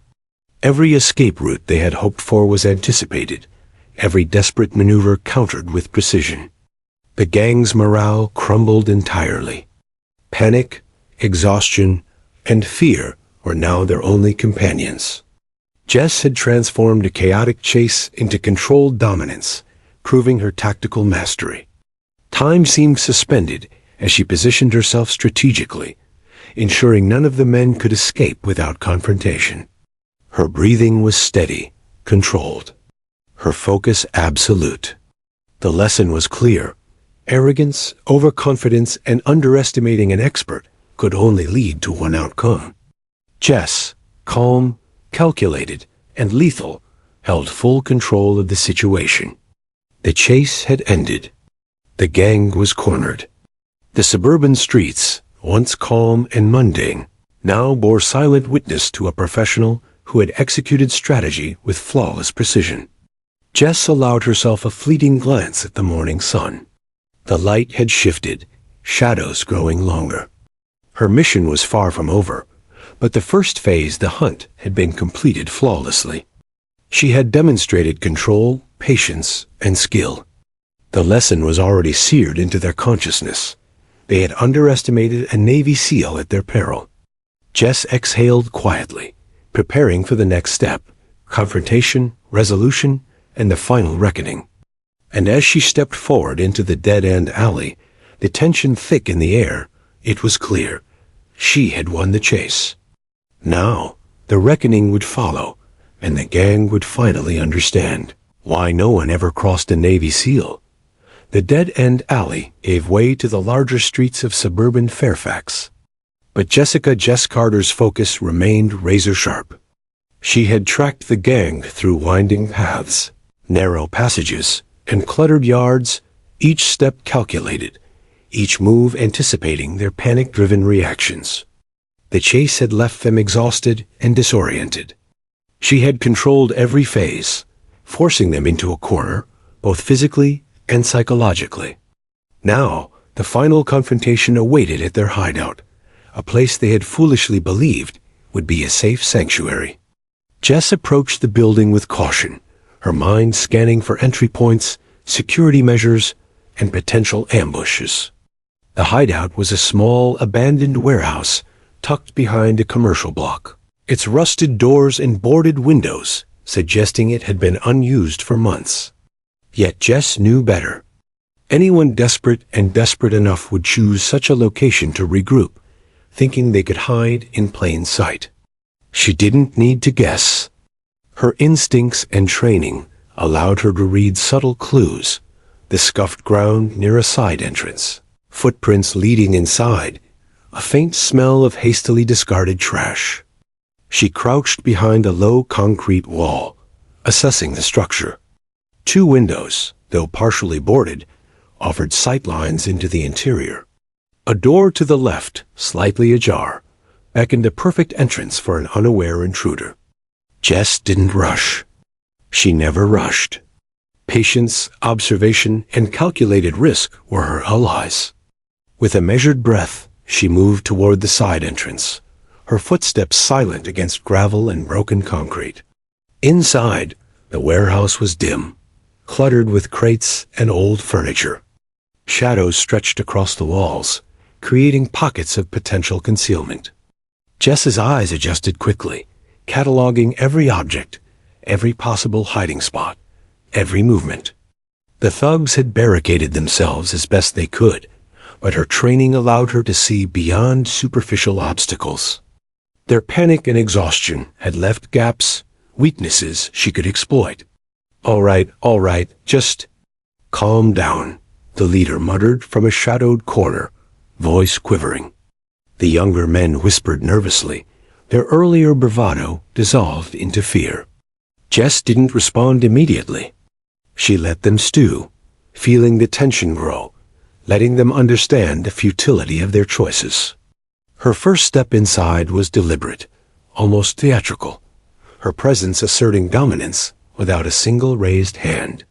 [SPEAKER 1] Every escape route they had hoped for was anticipated, every desperate maneuver countered with precision. The gang's morale crumbled entirely. Panic, exhaustion, and fear were now their only companions. Jess had transformed a chaotic chase into controlled dominance, proving her tactical mastery. Time seemed suspended as she positioned herself strategically, ensuring none of the men could escape without confrontation. Her breathing was steady, controlled. Her focus absolute. The lesson was clear. Arrogance, overconfidence, and underestimating an expert could only lead to one outcome. Jess, calm, calculated, and lethal, held full control of the situation. The chase had ended. The gang was cornered. The suburban streets, once calm and mundane, now bore silent witness to a professional who had executed strategy with flawless precision. Jess allowed herself a fleeting glance at the morning sun. The light had shifted, shadows growing longer. Her mission was far from over, but the first phase, the hunt, had been completed flawlessly. She had demonstrated control, patience, and skill. The lesson was already seared into their consciousness. They had underestimated a Navy SEAL at their peril. Jess exhaled quietly, preparing for the next step, confrontation, resolution, and the final reckoning. And as she stepped forward into the dead-end alley, the tension thick in the air, it was clear. She had won the chase. Now, the reckoning would follow, and the gang would finally understand why no one ever crossed a Navy SEAL. The dead-end alley gave way to the larger streets of suburban Fairfax. But Jess Carter's focus remained razor-sharp. She had tracked the gang through winding paths, narrow passages, and cluttered yards, each step calculated, each move anticipating their panic-driven reactions. The chase had left them exhausted and disoriented. She had controlled every phase, forcing them into a corner, both physically and psychologically. Now, the final confrontation awaited at their hideout, a place they had foolishly believed would be a safe sanctuary. Jess approached the building with caution, her mind scanning for entry points, security measures, and potential ambushes. The hideout was a small, abandoned warehouse tucked behind a commercial block, its rusted doors and boarded windows suggesting it had been unused for months. Yet Jess knew better. Anyone desperate and desperate enough would choose such a location to regroup, thinking they could hide in plain sight. She didn't need to guess. Her instincts and training allowed her to read subtle clues, the scuffed ground near a side entrance, footprints leading inside, a faint smell of hastily discarded trash. She crouched behind a low concrete wall, assessing the structure. 2 windows, though partially boarded, offered sightlines into the interior. A door to the left, slightly ajar, beckoned a perfect entrance for an unaware intruder. Jess didn't rush. She never rushed. Patience, observation, and calculated risk were her allies. With a measured breath, she moved toward the side entrance, her footsteps silent against gravel and broken concrete. Inside, the warehouse was dim, cluttered with crates and old furniture. Shadows stretched across the walls, creating pockets of potential concealment. Jess's eyes adjusted quickly, cataloging every object, every possible hiding spot, every movement. The thugs had barricaded themselves as best they could, but her training allowed her to see beyond superficial obstacles. Their panic and exhaustion had left gaps, weaknesses she could exploit. All right, just calm down, the leader muttered from a shadowed corner, voice quivering. The younger men whispered nervously, their earlier bravado dissolved into fear. Jess didn't respond immediately. She let them stew, feeling the tension grow, letting them understand the futility of their choices. Her first step inside was deliberate, almost theatrical, her presence asserting dominance without a single raised hand.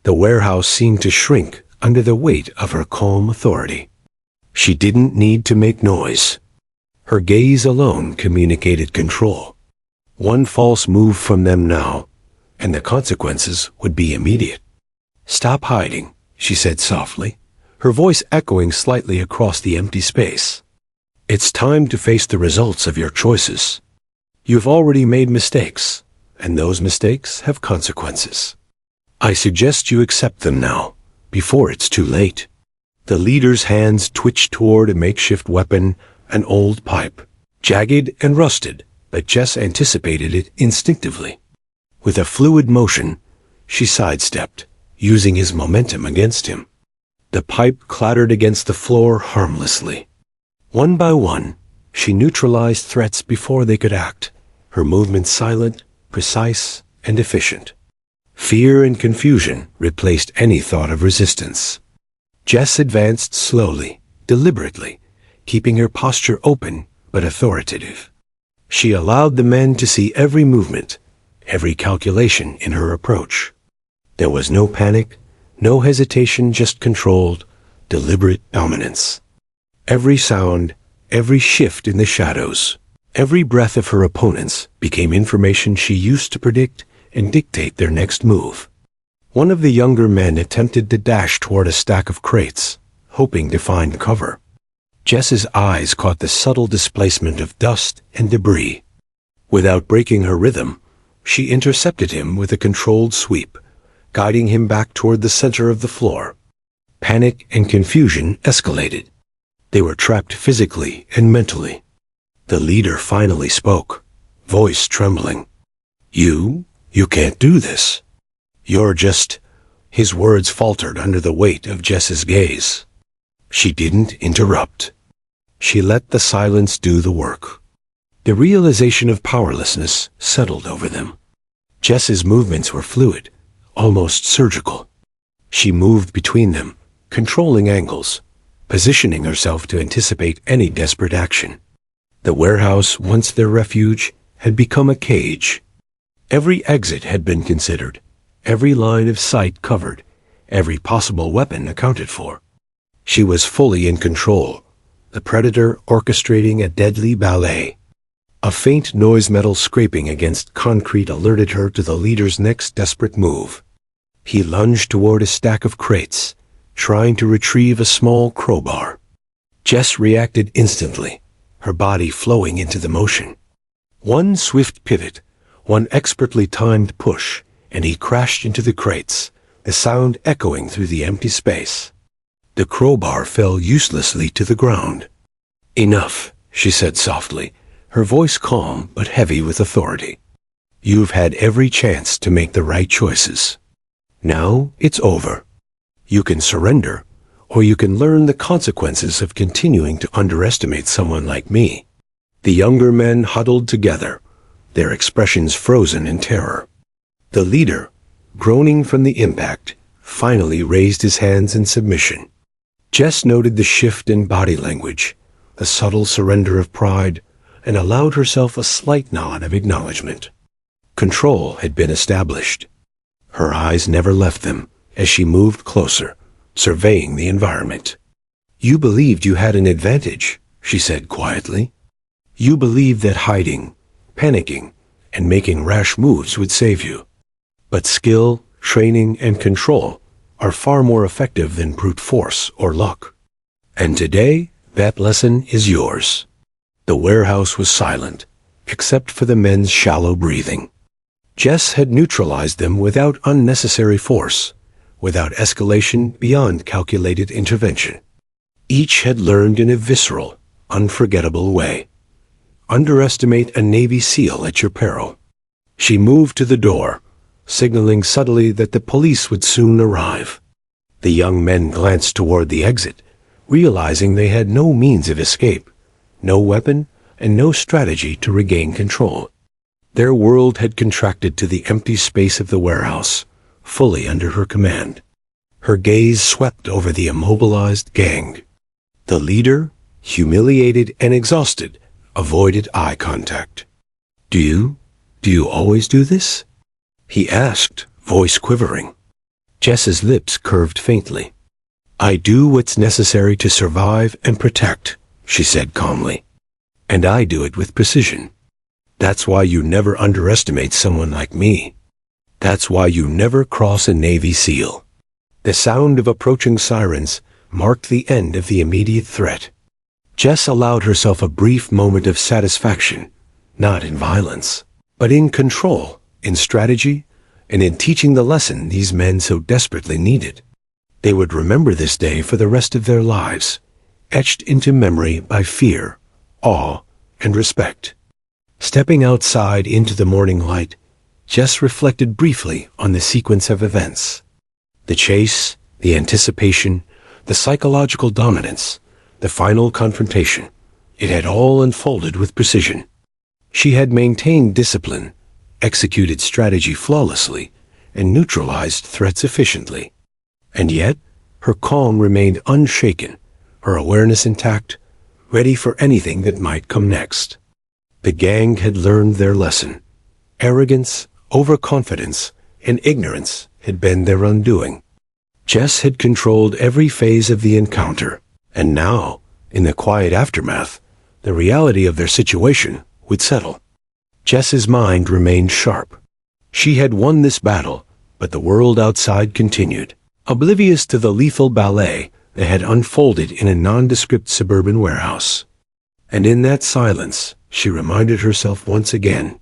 [SPEAKER 1] The warehouse seemed to shrink under the weight of her calm authority. She didn't need to make noise. Her gaze alone communicated control. One false move from them now, and the consequences would be immediate. "Stop hiding," she said softly, her voice echoing slightly across the empty space. "It's time to face the results of your choices. You've already made mistakes, and those mistakes have consequences. I suggest you accept them now, before it's too late." The leader's hands twitched toward a makeshift weapon, an old pipe, jagged and rusted, but Jess anticipated it instinctively. With a fluid motion, she sidestepped, using his momentum against him. The pipe clattered against the floor harmlessly. One by one, she neutralized threats before they could act, her movements silent, precise, and efficient. Fear and confusion replaced any thought of resistance. Jess advanced slowly, deliberately, keeping her posture open but authoritative. She allowed the men to see every movement, every calculation in her approach. There was no panic, no hesitation, just controlled, deliberate dominance. Every sound, every shift in the shadows, every breath of her opponents became information she used to predict and dictate their next move. One of the younger men attempted to dash toward a stack of crates, hoping to find cover. Jess's eyes caught the subtle displacement of dust and debris. Without breaking her rhythm, she intercepted him with a controlled sweep, guiding him back toward the center of the floor. Panic and confusion escalated. They were trapped physically and mentally. The leader finally spoke, voice trembling. You can't do this. You're just—" His words faltered under the weight of Jess's gaze. She didn't interrupt. She let the silence do the work. The realization of powerlessness settled over them. Jess's movements were fluid, almost surgical. She moved between them, controlling angles, positioning herself to anticipate any desperate action. The warehouse, once their refuge, had become a cage. Every exit had been considered, every line of sight covered, every possible weapon accounted for. She was fully in control, the predator orchestrating a deadly ballet. A faint noise metal scraping against concrete alerted her to the leader's next desperate move. He lunged toward a stack of crates, trying to retrieve a small crowbar. Jess reacted instantly, her body flowing into the motion. One swift pivot, one expertly timed push, and he crashed into the crates, the sound echoing through the empty space. The crowbar fell uselessly to the ground. "Enough," she said softly, her voice calm but heavy with authority. "You've had every chance to make the right choices. Now it's over. You can surrender, or you can learn the consequences of continuing to underestimate someone like me." The younger men huddled together, their expressions frozen in terror. The leader, groaning from the impact, finally raised his hands in submission. Jess noted the shift in body language, a subtle surrender of pride, and allowed herself a slight nod of acknowledgement. Control had been established. Her eyes never left them as she moved closer, surveying the environment. "You believed you had an advantage," she said quietly. "You believed that hiding, panicking, and making rash moves would save you. But skill, training, and control are far more effective than brute force or luck. And today, that lesson is yours." The warehouse was silent, except for the men's shallow breathing. Jess had neutralized them without unnecessary force, without escalation beyond calculated intervention. Each had learned in a visceral, unforgettable way. Underestimate a Navy SEAL at your peril. She moved to the door, signaling subtly that the police would soon arrive. The young men glanced toward the exit, realizing they had no means of escape, no weapon, and no strategy to regain control. Their world had contracted to the empty space of the warehouse, fully under her command. Her gaze swept over the immobilized gang. The leader, humiliated and exhausted, avoided eye contact. Do you always do this?" he asked, voice quivering. Jess's lips curved faintly. "I do what's necessary to survive and protect," she said calmly. "And I do it with precision. That's why you never underestimate someone like me. That's why you never cross a Navy SEAL." The sound of approaching sirens marked the end of the immediate threat. Jess allowed herself a brief moment of satisfaction, not in violence, but in control, in strategy, and in teaching the lesson these men so desperately needed. They would remember this day for the rest of their lives, etched into memory by fear, awe, and respect. Stepping outside into the morning light, Jess reflected briefly on the sequence of events. The chase, the anticipation, the psychological dominance, the final confrontation. It had all unfolded with precision. She had maintained discipline, executed strategy flawlessly, and neutralized threats efficiently. And yet, her calm remained unshaken, her awareness intact, ready for anything that might come next. The gang had learned their lesson. Arrogance, overconfidence, and ignorance had been their undoing. Jess had controlled every phase of the encounter, and now, in the quiet aftermath, the reality of their situation would settle. Jess's mind remained sharp. She had won this battle, but the world outside continued, oblivious to the lethal ballet that had unfolded in a nondescript suburban warehouse. And in that silence, she reminded herself once again,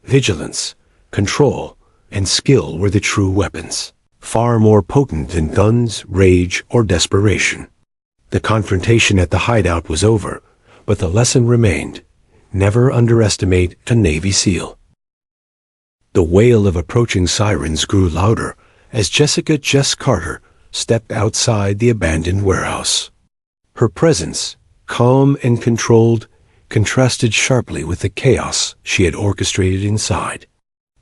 [SPEAKER 1] vigilance, control, and skill were the true weapons, far more potent than guns, rage, or desperation. The confrontation at the hideout was over, but the lesson remained. Never underestimate a Navy SEAL. The wail of approaching sirens grew louder as Jess Carter stepped outside the abandoned warehouse. Her presence, calm and controlled, contrasted sharply with the chaos she had orchestrated inside.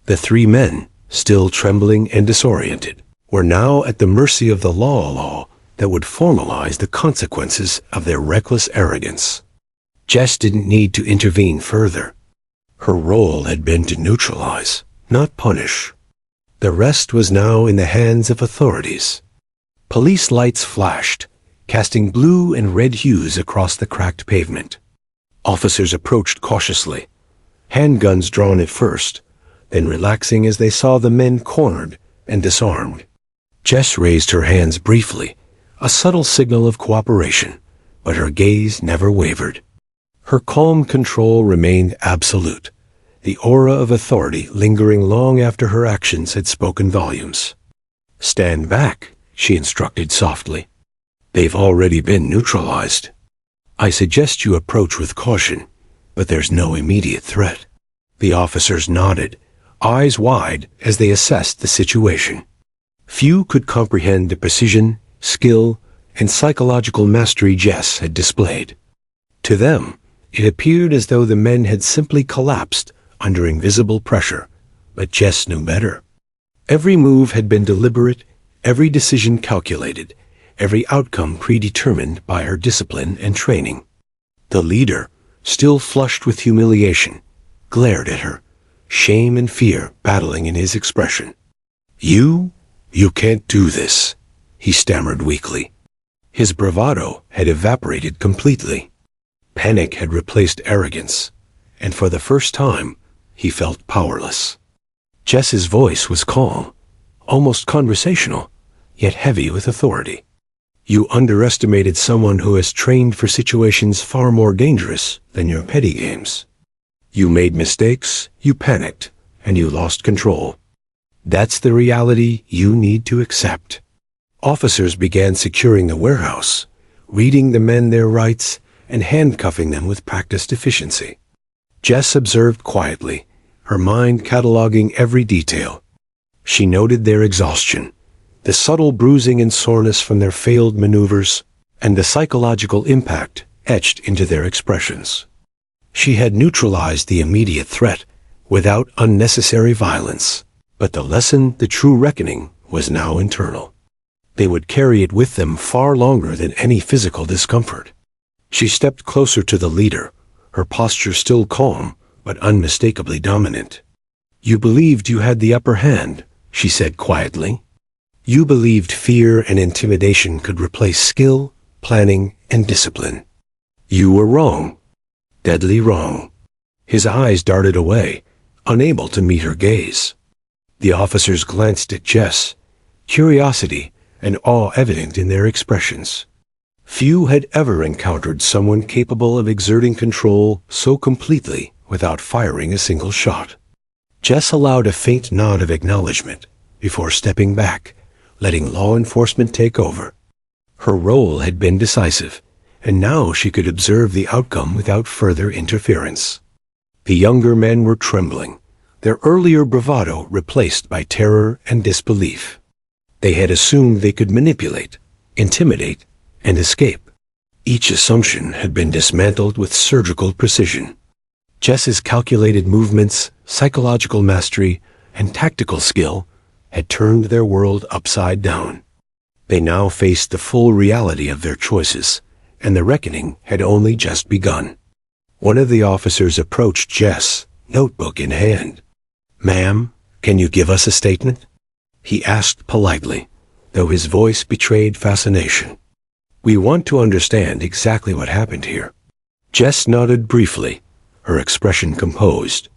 [SPEAKER 1] The three men, still trembling and disoriented, were now at the mercy of the law that would formalize the consequences of their reckless arrogance. Jess didn't need to intervene further. Her role had been to neutralize, not punish. The rest was now in the hands of authorities. Police lights flashed, casting blue and red hues across the cracked pavement. Officers approached cautiously, handguns drawn at first, then relaxing as they saw the men cornered and disarmed. Jess raised her hands briefly, a subtle signal of cooperation, but her gaze never wavered. Her calm control remained absolute, the aura of authority lingering long after her actions had spoken volumes. "Stand back," she instructed softly. "They've already been neutralized. I suggest you approach with caution, but there's no immediate threat." The officers nodded, eyes wide as they assessed the situation. Few could comprehend the precision, skill, and psychological mastery Jess had displayed. To them, it appeared as though the men had simply collapsed under invisible pressure, but Jess knew better. Every move had been deliberate, every decision calculated, every outcome predetermined by her discipline and training. The leader, still flushed with humiliation, glared at her, shame and fear battling in his expression. You can't do this," he stammered weakly. His bravado had evaporated completely. Panic had replaced arrogance, and for the first time, he felt powerless. Jess's voice was calm, almost conversational, yet heavy with authority. "You underestimated someone who has trained for situations far more dangerous than your petty games. You made mistakes, you panicked, and you lost control. That's the reality you need to accept." Officers began securing the warehouse, reading the men their rights, and handcuffing them with practiced efficiency. Jess observed quietly, her mind cataloging every detail. She noted their exhaustion, the subtle bruising and soreness from their failed maneuvers, and the psychological impact etched into their expressions. She had neutralized the immediate threat without unnecessary violence, but the true reckoning, was now internal. They would carry it with them far longer than any physical discomfort. She stepped closer to the leader, her posture still calm, but unmistakably dominant. "You believed you had the upper hand," she said quietly. "You believed fear and intimidation could replace skill, planning, and discipline. You were wrong. Deadly wrong." His eyes darted away, unable to meet her gaze. The officers glanced at Jess, curiosity and awe evident in their expressions. Few had ever encountered someone capable of exerting control so completely without firing a single shot. Jess allowed a faint nod of acknowledgement before stepping back, letting law enforcement take over. Her role had been decisive, and now she could observe the outcome without further interference. The younger men were trembling, their earlier bravado replaced by terror and disbelief. They had assumed they could manipulate, intimidate, and escape. Each assumption had been dismantled with surgical precision. Jess's calculated movements, psychological mastery, and tactical skill had turned their world upside down. They now faced the full reality of their choices, and the reckoning had only just begun. One of the officers approached Jess, notebook in hand. "Ma'am, can you give us a statement?" he asked politely, though his voice betrayed fascination. "We want to understand exactly what happened here." Jess nodded briefly, her expression composed.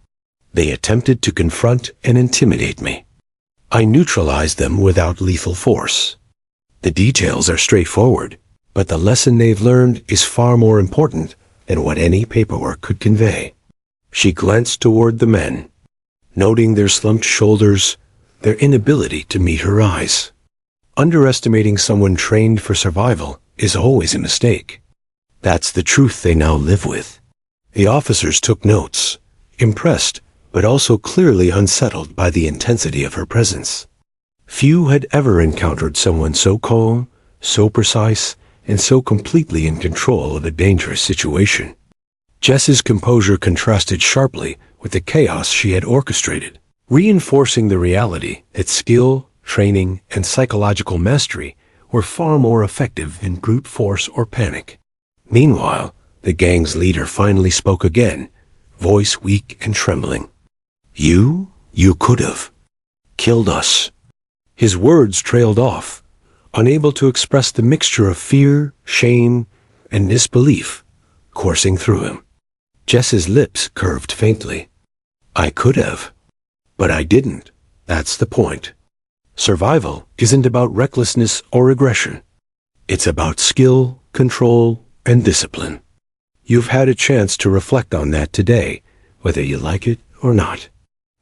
[SPEAKER 1] "They attempted to confront and intimidate me. I neutralized them without lethal force. The details are straightforward, but the lesson they've learned is far more important than what any paperwork could convey." She glanced toward the men, noting their slumped shoulders, their inability to meet her eyes. Underestimating someone trained for survival is always a mistake. That's the truth they now live with. The officers took notes, impressed, but also clearly unsettled by the intensity of her presence. Few had ever encountered someone so calm, so precise, and so completely in control of a dangerous situation. Jess's composure contrasted sharply with the chaos she had orchestrated, reinforcing the reality that skill, training, and psychological mastery were far more effective in brute force or panic. Meanwhile, the gang's leader finally spoke again, voice weak and trembling. You could have killed us." His words trailed off, unable to express the mixture of fear, shame, and disbelief coursing through him. Jess's lips curved faintly. I could have, but I didn't. That's the point. Survival isn't about recklessness or aggression. It's about skill, control, and discipline. You've had a chance to reflect on that today, whether you like it or not.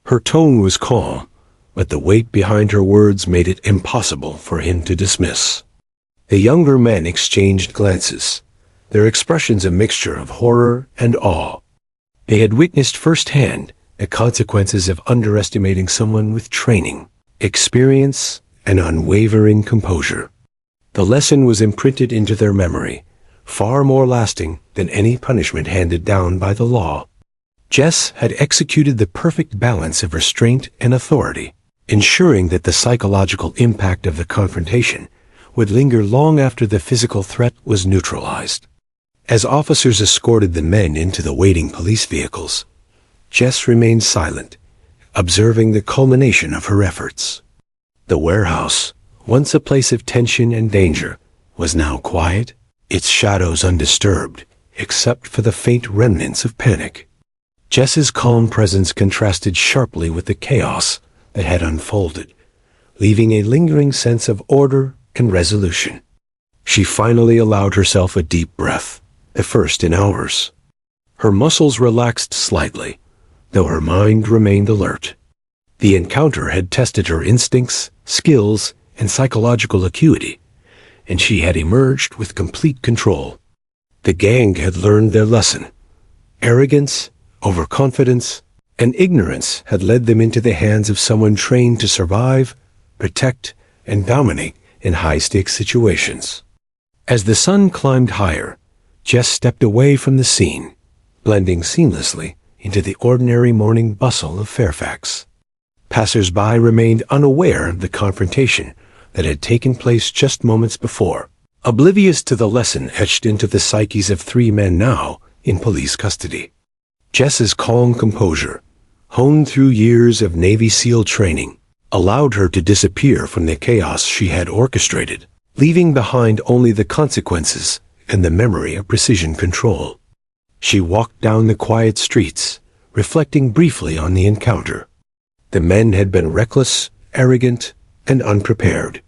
[SPEAKER 1] Her tone was calm, but the weight behind her words made it impossible for him to dismiss. The younger men exchanged glances, their expressions a mixture of horror and awe. They had witnessed firsthand the consequences of underestimating someone with training, experience, and unwavering composure. The lesson was imprinted into their memory, far more lasting than any punishment handed down by the law. Jess had executed the perfect balance of restraint and authority, ensuring that the psychological impact of the confrontation would linger long after the physical threat was neutralized. As officers escorted the men into the waiting police vehicles, Jess remained silent, observing the culmination of her efforts. The warehouse, once a place of tension and danger, was now quiet, its shadows undisturbed, except for the faint remnants of panic. Jess's calm presence contrasted sharply with the chaos that had unfolded, leaving a lingering sense of order and resolution. She finally allowed herself a deep breath, the first in hours. Her muscles relaxed slightly, though her mind remained alert. The encounter had tested her instincts, skills, and psychological acuity, and she had emerged with complete control. The gang had learned their lesson. Arrogance, overconfidence, and ignorance had led them into the hands of someone trained to survive, protect, and dominate in high-stakes situations. As the sun climbed higher, Jess stepped away from the scene, blending seamlessly into the ordinary morning bustle of Fairfax. Passers-by remained unaware of the confrontation that had taken place just moments before, oblivious to the lesson etched into the psyches of three men now in police custody. Jess's calm composure, honed through years of Navy SEAL training, allowed her to disappear from the chaos she had orchestrated, leaving behind only the consequences and the memory of precision control. She walked down the quiet streets, reflecting briefly on the encounter. The men had been reckless, arrogant, and unprepared.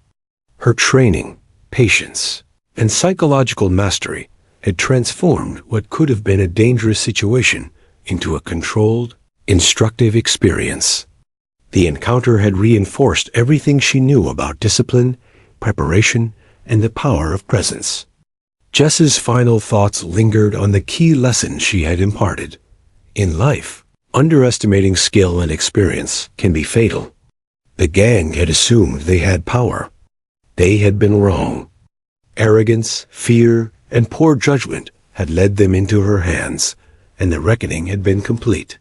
[SPEAKER 1] Her training, patience, and psychological mastery had transformed what could have been a dangerous situation into a controlled, instructive experience. The encounter had reinforced everything she knew about discipline, preparation, and the power of presence. Jess's final thoughts lingered on the key lesson she had imparted. In life, underestimating skill and experience can be fatal. The gang had assumed they had power. They had been wrong. Arrogance, fear, and poor judgment had led them into her hands, and the reckoning had been complete.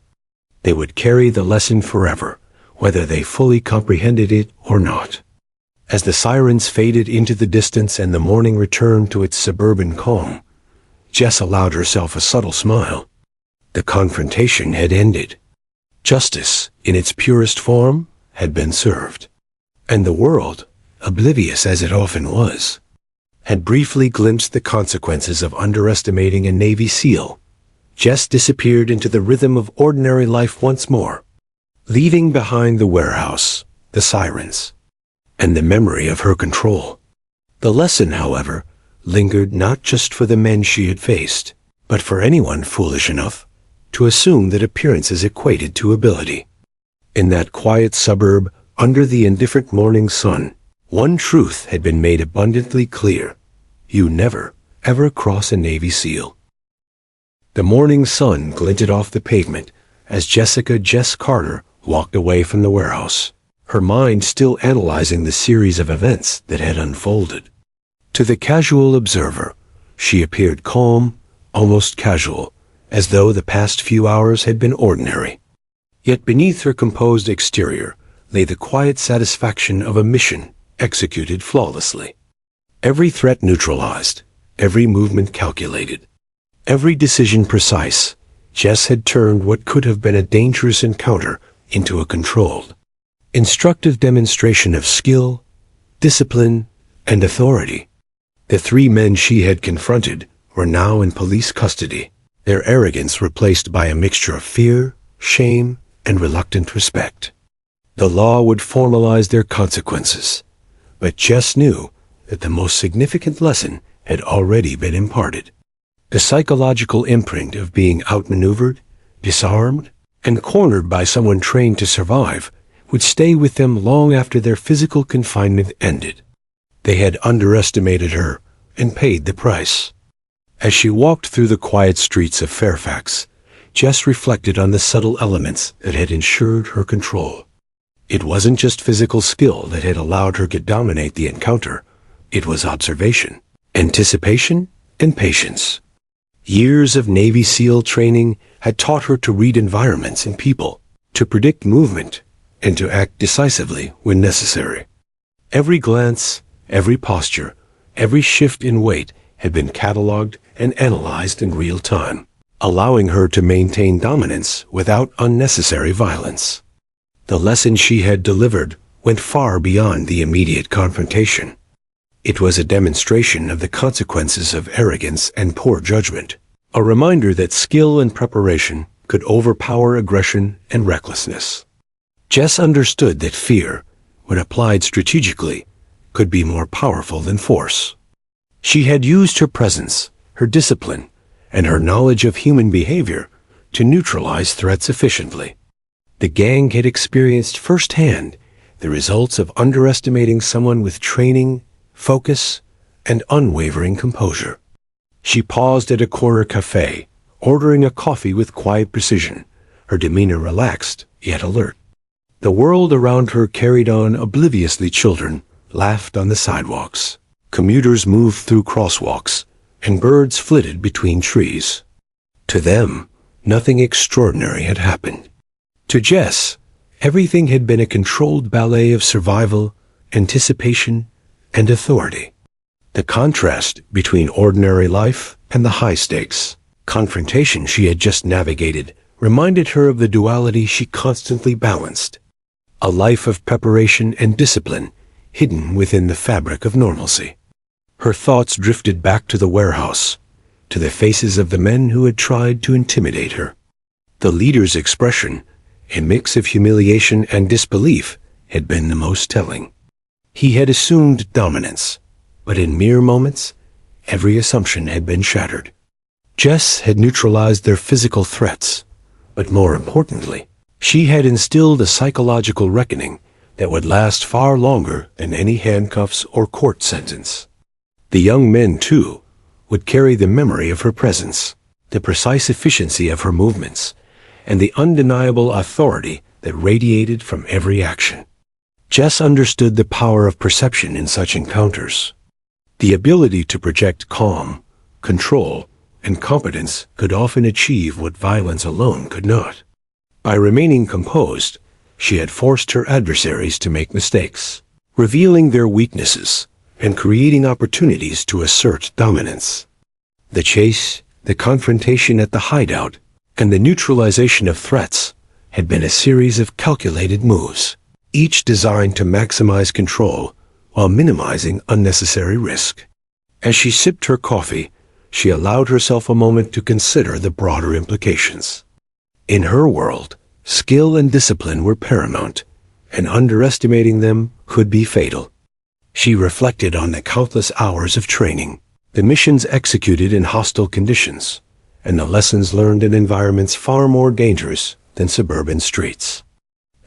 [SPEAKER 1] They would carry the lesson forever, whether they fully comprehended it or not. As the sirens faded into the distance and the morning returned to its suburban calm, Jess allowed herself a subtle smile. The confrontation had ended. Justice, in its purest form, had been served. And the world, oblivious as it often was, had briefly glimpsed the consequences of underestimating a Navy SEAL. Jess disappeared into the rhythm of ordinary life once more, leaving behind the warehouse, the sirens, and the memory of her control. The lesson, however, lingered not just for the men she had faced, but for anyone foolish enough to assume that appearances equated to ability. In that quiet suburb, under the indifferent morning sun, one truth had been made abundantly clear. You never, ever cross a Navy SEAL. The morning sun glinted off the pavement as Jessica Jess Carter walked away from the warehouse, her mind still analyzing the series of events that had unfolded. To the casual observer, she appeared calm, almost casual, as though the past few hours had been ordinary. Yet beneath her composed exterior lay the quiet satisfaction of a mission executed flawlessly. Every threat neutralized, every movement calculated, every decision precise. Jess had turned what could have been a dangerous encounter into a controlled, instructive demonstration of skill, discipline, and authority. The three men she had confronted were now in police custody, their arrogance replaced by a mixture of fear, shame, and reluctant respect. The law would formalize their consequences, but Jess knew that the most significant lesson had already been imparted. The psychological imprint of being outmaneuvered, disarmed, and cornered by someone trained to survive would stay with them long after their physical confinement ended. They had underestimated her and paid the price. As she walked through the quiet streets of Fairfax, Jess reflected on the subtle elements that had ensured her control. It wasn't just physical skill that had allowed her to dominate the encounter. It was observation, anticipation, and patience. Years of Navy SEAL training had taught her to read environments and people, to predict movement, and to act decisively when necessary. Every glance, every posture, every shift in weight had been catalogued and analyzed in real time, allowing her to maintain dominance without unnecessary violence. The lesson she had delivered went far beyond the immediate confrontation. It was a demonstration of the consequences of arrogance and poor judgment, a reminder that skill and preparation could overpower aggression and recklessness. Jess understood that fear, when applied strategically, could be more powerful than force. She had used her presence, her discipline, and her knowledge of human behavior to neutralize threats efficiently. The gang had experienced firsthand the results of underestimating someone with training, focus, and unwavering composure. She paused at a corner cafe, ordering a coffee with quiet precision, her demeanor relaxed yet alert. The world around her carried on obliviously. Children laughed on the sidewalks, commuters moved through crosswalks, and birds flitted between trees. To them, nothing extraordinary had happened. To Jess, everything had been a controlled ballet of survival, anticipation, and authority. The contrast between ordinary life and the high-stakes confrontation she had just navigated reminded her of the duality she constantly balanced: a life of preparation and discipline hidden within the fabric of normalcy. Her thoughts drifted back to the warehouse, to the faces of the men who had tried to intimidate her. The leader's expression, a mix of humiliation and disbelief, had been the most telling. He had assumed dominance, but in mere moments, every assumption had been shattered. Jess had neutralized their physical threats, but more importantly, she had instilled a psychological reckoning that would last far longer than any handcuffs or court sentence. The young men, too, would carry the memory of her presence, the precise efficiency of her movements, and the undeniable authority that radiated from every action. Jess understood the power of perception in such encounters. The ability to project calm, control, and competence could often achieve what violence alone could not. By remaining composed, she had forced her adversaries to make mistakes, revealing their weaknesses and creating opportunities to assert dominance. The chase, the confrontation at the hideout, and the neutralization of threats had been a series of calculated moves, each designed to maximize control while minimizing unnecessary risk. As she sipped her coffee, she allowed herself a moment to consider the broader implications. In her world, skill and discipline were paramount, and underestimating them could be fatal. She reflected on the countless hours of training, the missions executed in hostile conditions, and the lessons learned in environments far more dangerous than suburban streets.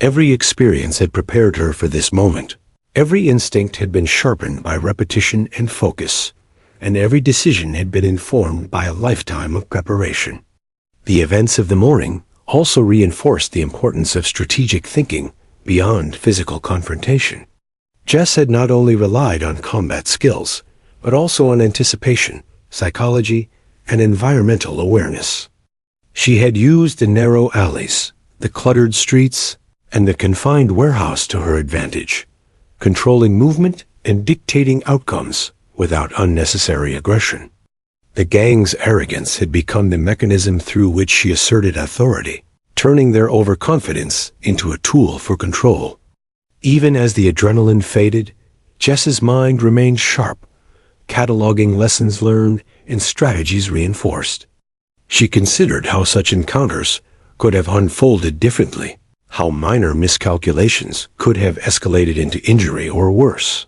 [SPEAKER 1] Every experience had prepared her for this moment. Every instinct had been sharpened by repetition and focus, and every decision had been informed by a lifetime of preparation. The events of the morning also reinforced the importance of strategic thinking beyond physical confrontation. Jess had not only relied on combat skills, but also on anticipation, psychology, and environmental awareness. She had used the narrow alleys, the cluttered streets, and the confined warehouse to her advantage, controlling movement and dictating outcomes without unnecessary aggression. The gang's arrogance had become the mechanism through which she asserted authority, turning their overconfidence into a tool for control. Even as the adrenaline faded, Jess's mind remained sharp, cataloging lessons learned and strategies reinforced. She considered how such encounters could have unfolded differently, how minor miscalculations could have escalated into injury or worse.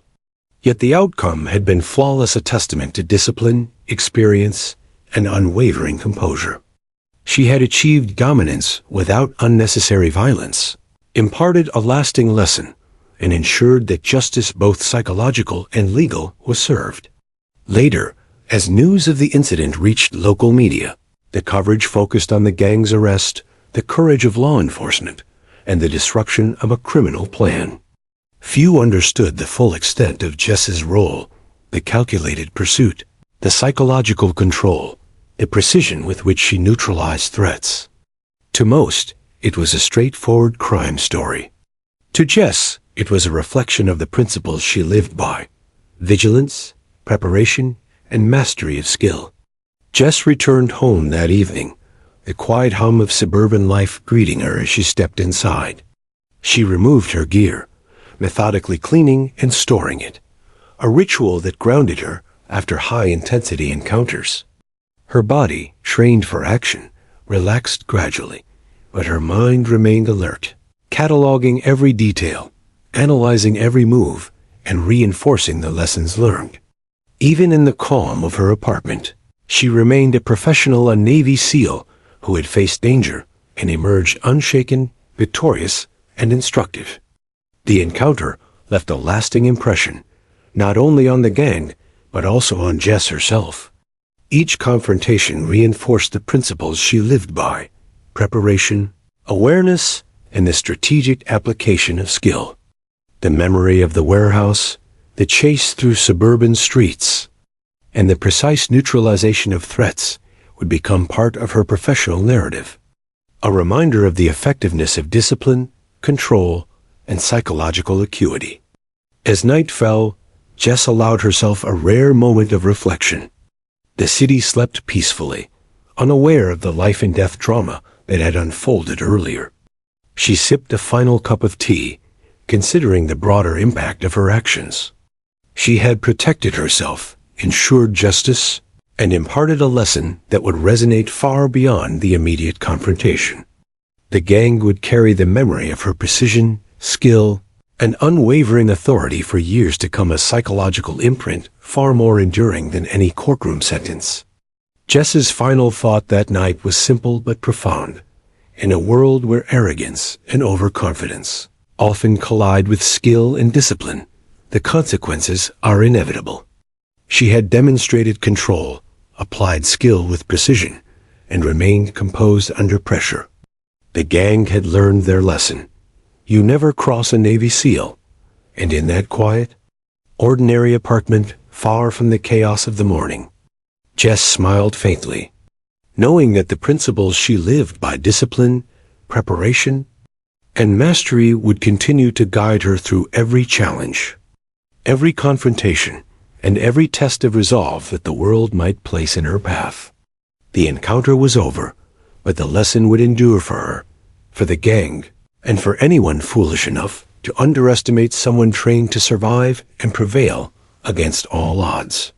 [SPEAKER 1] Yet the outcome had been flawless, a testament to discipline, experience, and unwavering composure. She had achieved dominance without unnecessary violence, imparted a lasting lesson, and ensured that justice, both psychological and legal, was served. Later, as news of the incident reached local media, the coverage focused on the gang's arrest, the courage of law enforcement, and the disruption of a criminal plan. Few understood the full extent of Jess's role, the calculated pursuit, the psychological control, the precision with which she neutralized threats. To most, it was a straightforward crime story. To Jess, it was a reflection of the principles she lived by: vigilance, preparation, and mastery of skill. Jess returned home that evening, the quiet hum of suburban life greeting her as she stepped inside. She removed her gear, methodically cleaning and storing it, a ritual that grounded her after high-intensity encounters. Her body, trained for action, relaxed gradually, but her mind remained alert, cataloging every detail, analyzing every move, and reinforcing the lessons learned. Even in the calm of her apartment, she remained a professional, a Navy SEAL who had faced danger and emerged unshaken, victorious, and instructive. The encounter left a lasting impression, not only on the gang, but also on Jess herself. Each confrontation reinforced the principles she lived by: preparation, awareness, and the strategic application of skill. The memory of the warehouse, the chase through suburban streets, and the precise neutralization of threats would become part of her professional narrative, a reminder of the effectiveness of discipline, control, and psychological acuity. As night fell, Jess allowed herself a rare moment of reflection. The city slept peacefully, unaware of the life-and-death drama that had unfolded earlier. She sipped a final cup of tea, considering the broader impact of her actions. She had protected herself, ensured justice, and imparted a lesson that would resonate far beyond the immediate confrontation. The gang would carry the memory of her precision, skill, and unwavering authority for years to come, a psychological imprint far more enduring than any courtroom sentence. Jess's final thought that night was simple but profound. In a world where arrogance and overconfidence often collide with skill and discipline, the consequences are inevitable. She had demonstrated control, applied skill with precision, and remained composed under pressure. The gang had learned their lesson. You never cross a Navy SEAL. And in that quiet, ordinary apartment, far from the chaos of the morning, Jess smiled faintly, knowing that the principles she lived by, discipline, preparation, and mastery, would continue to guide her through every challenge, every confrontation, and every test of resolve that the world might place in her path. The encounter was over, but the lesson would endure for her, for the gang, and for anyone foolish enough to underestimate someone trained to survive and prevail against all odds.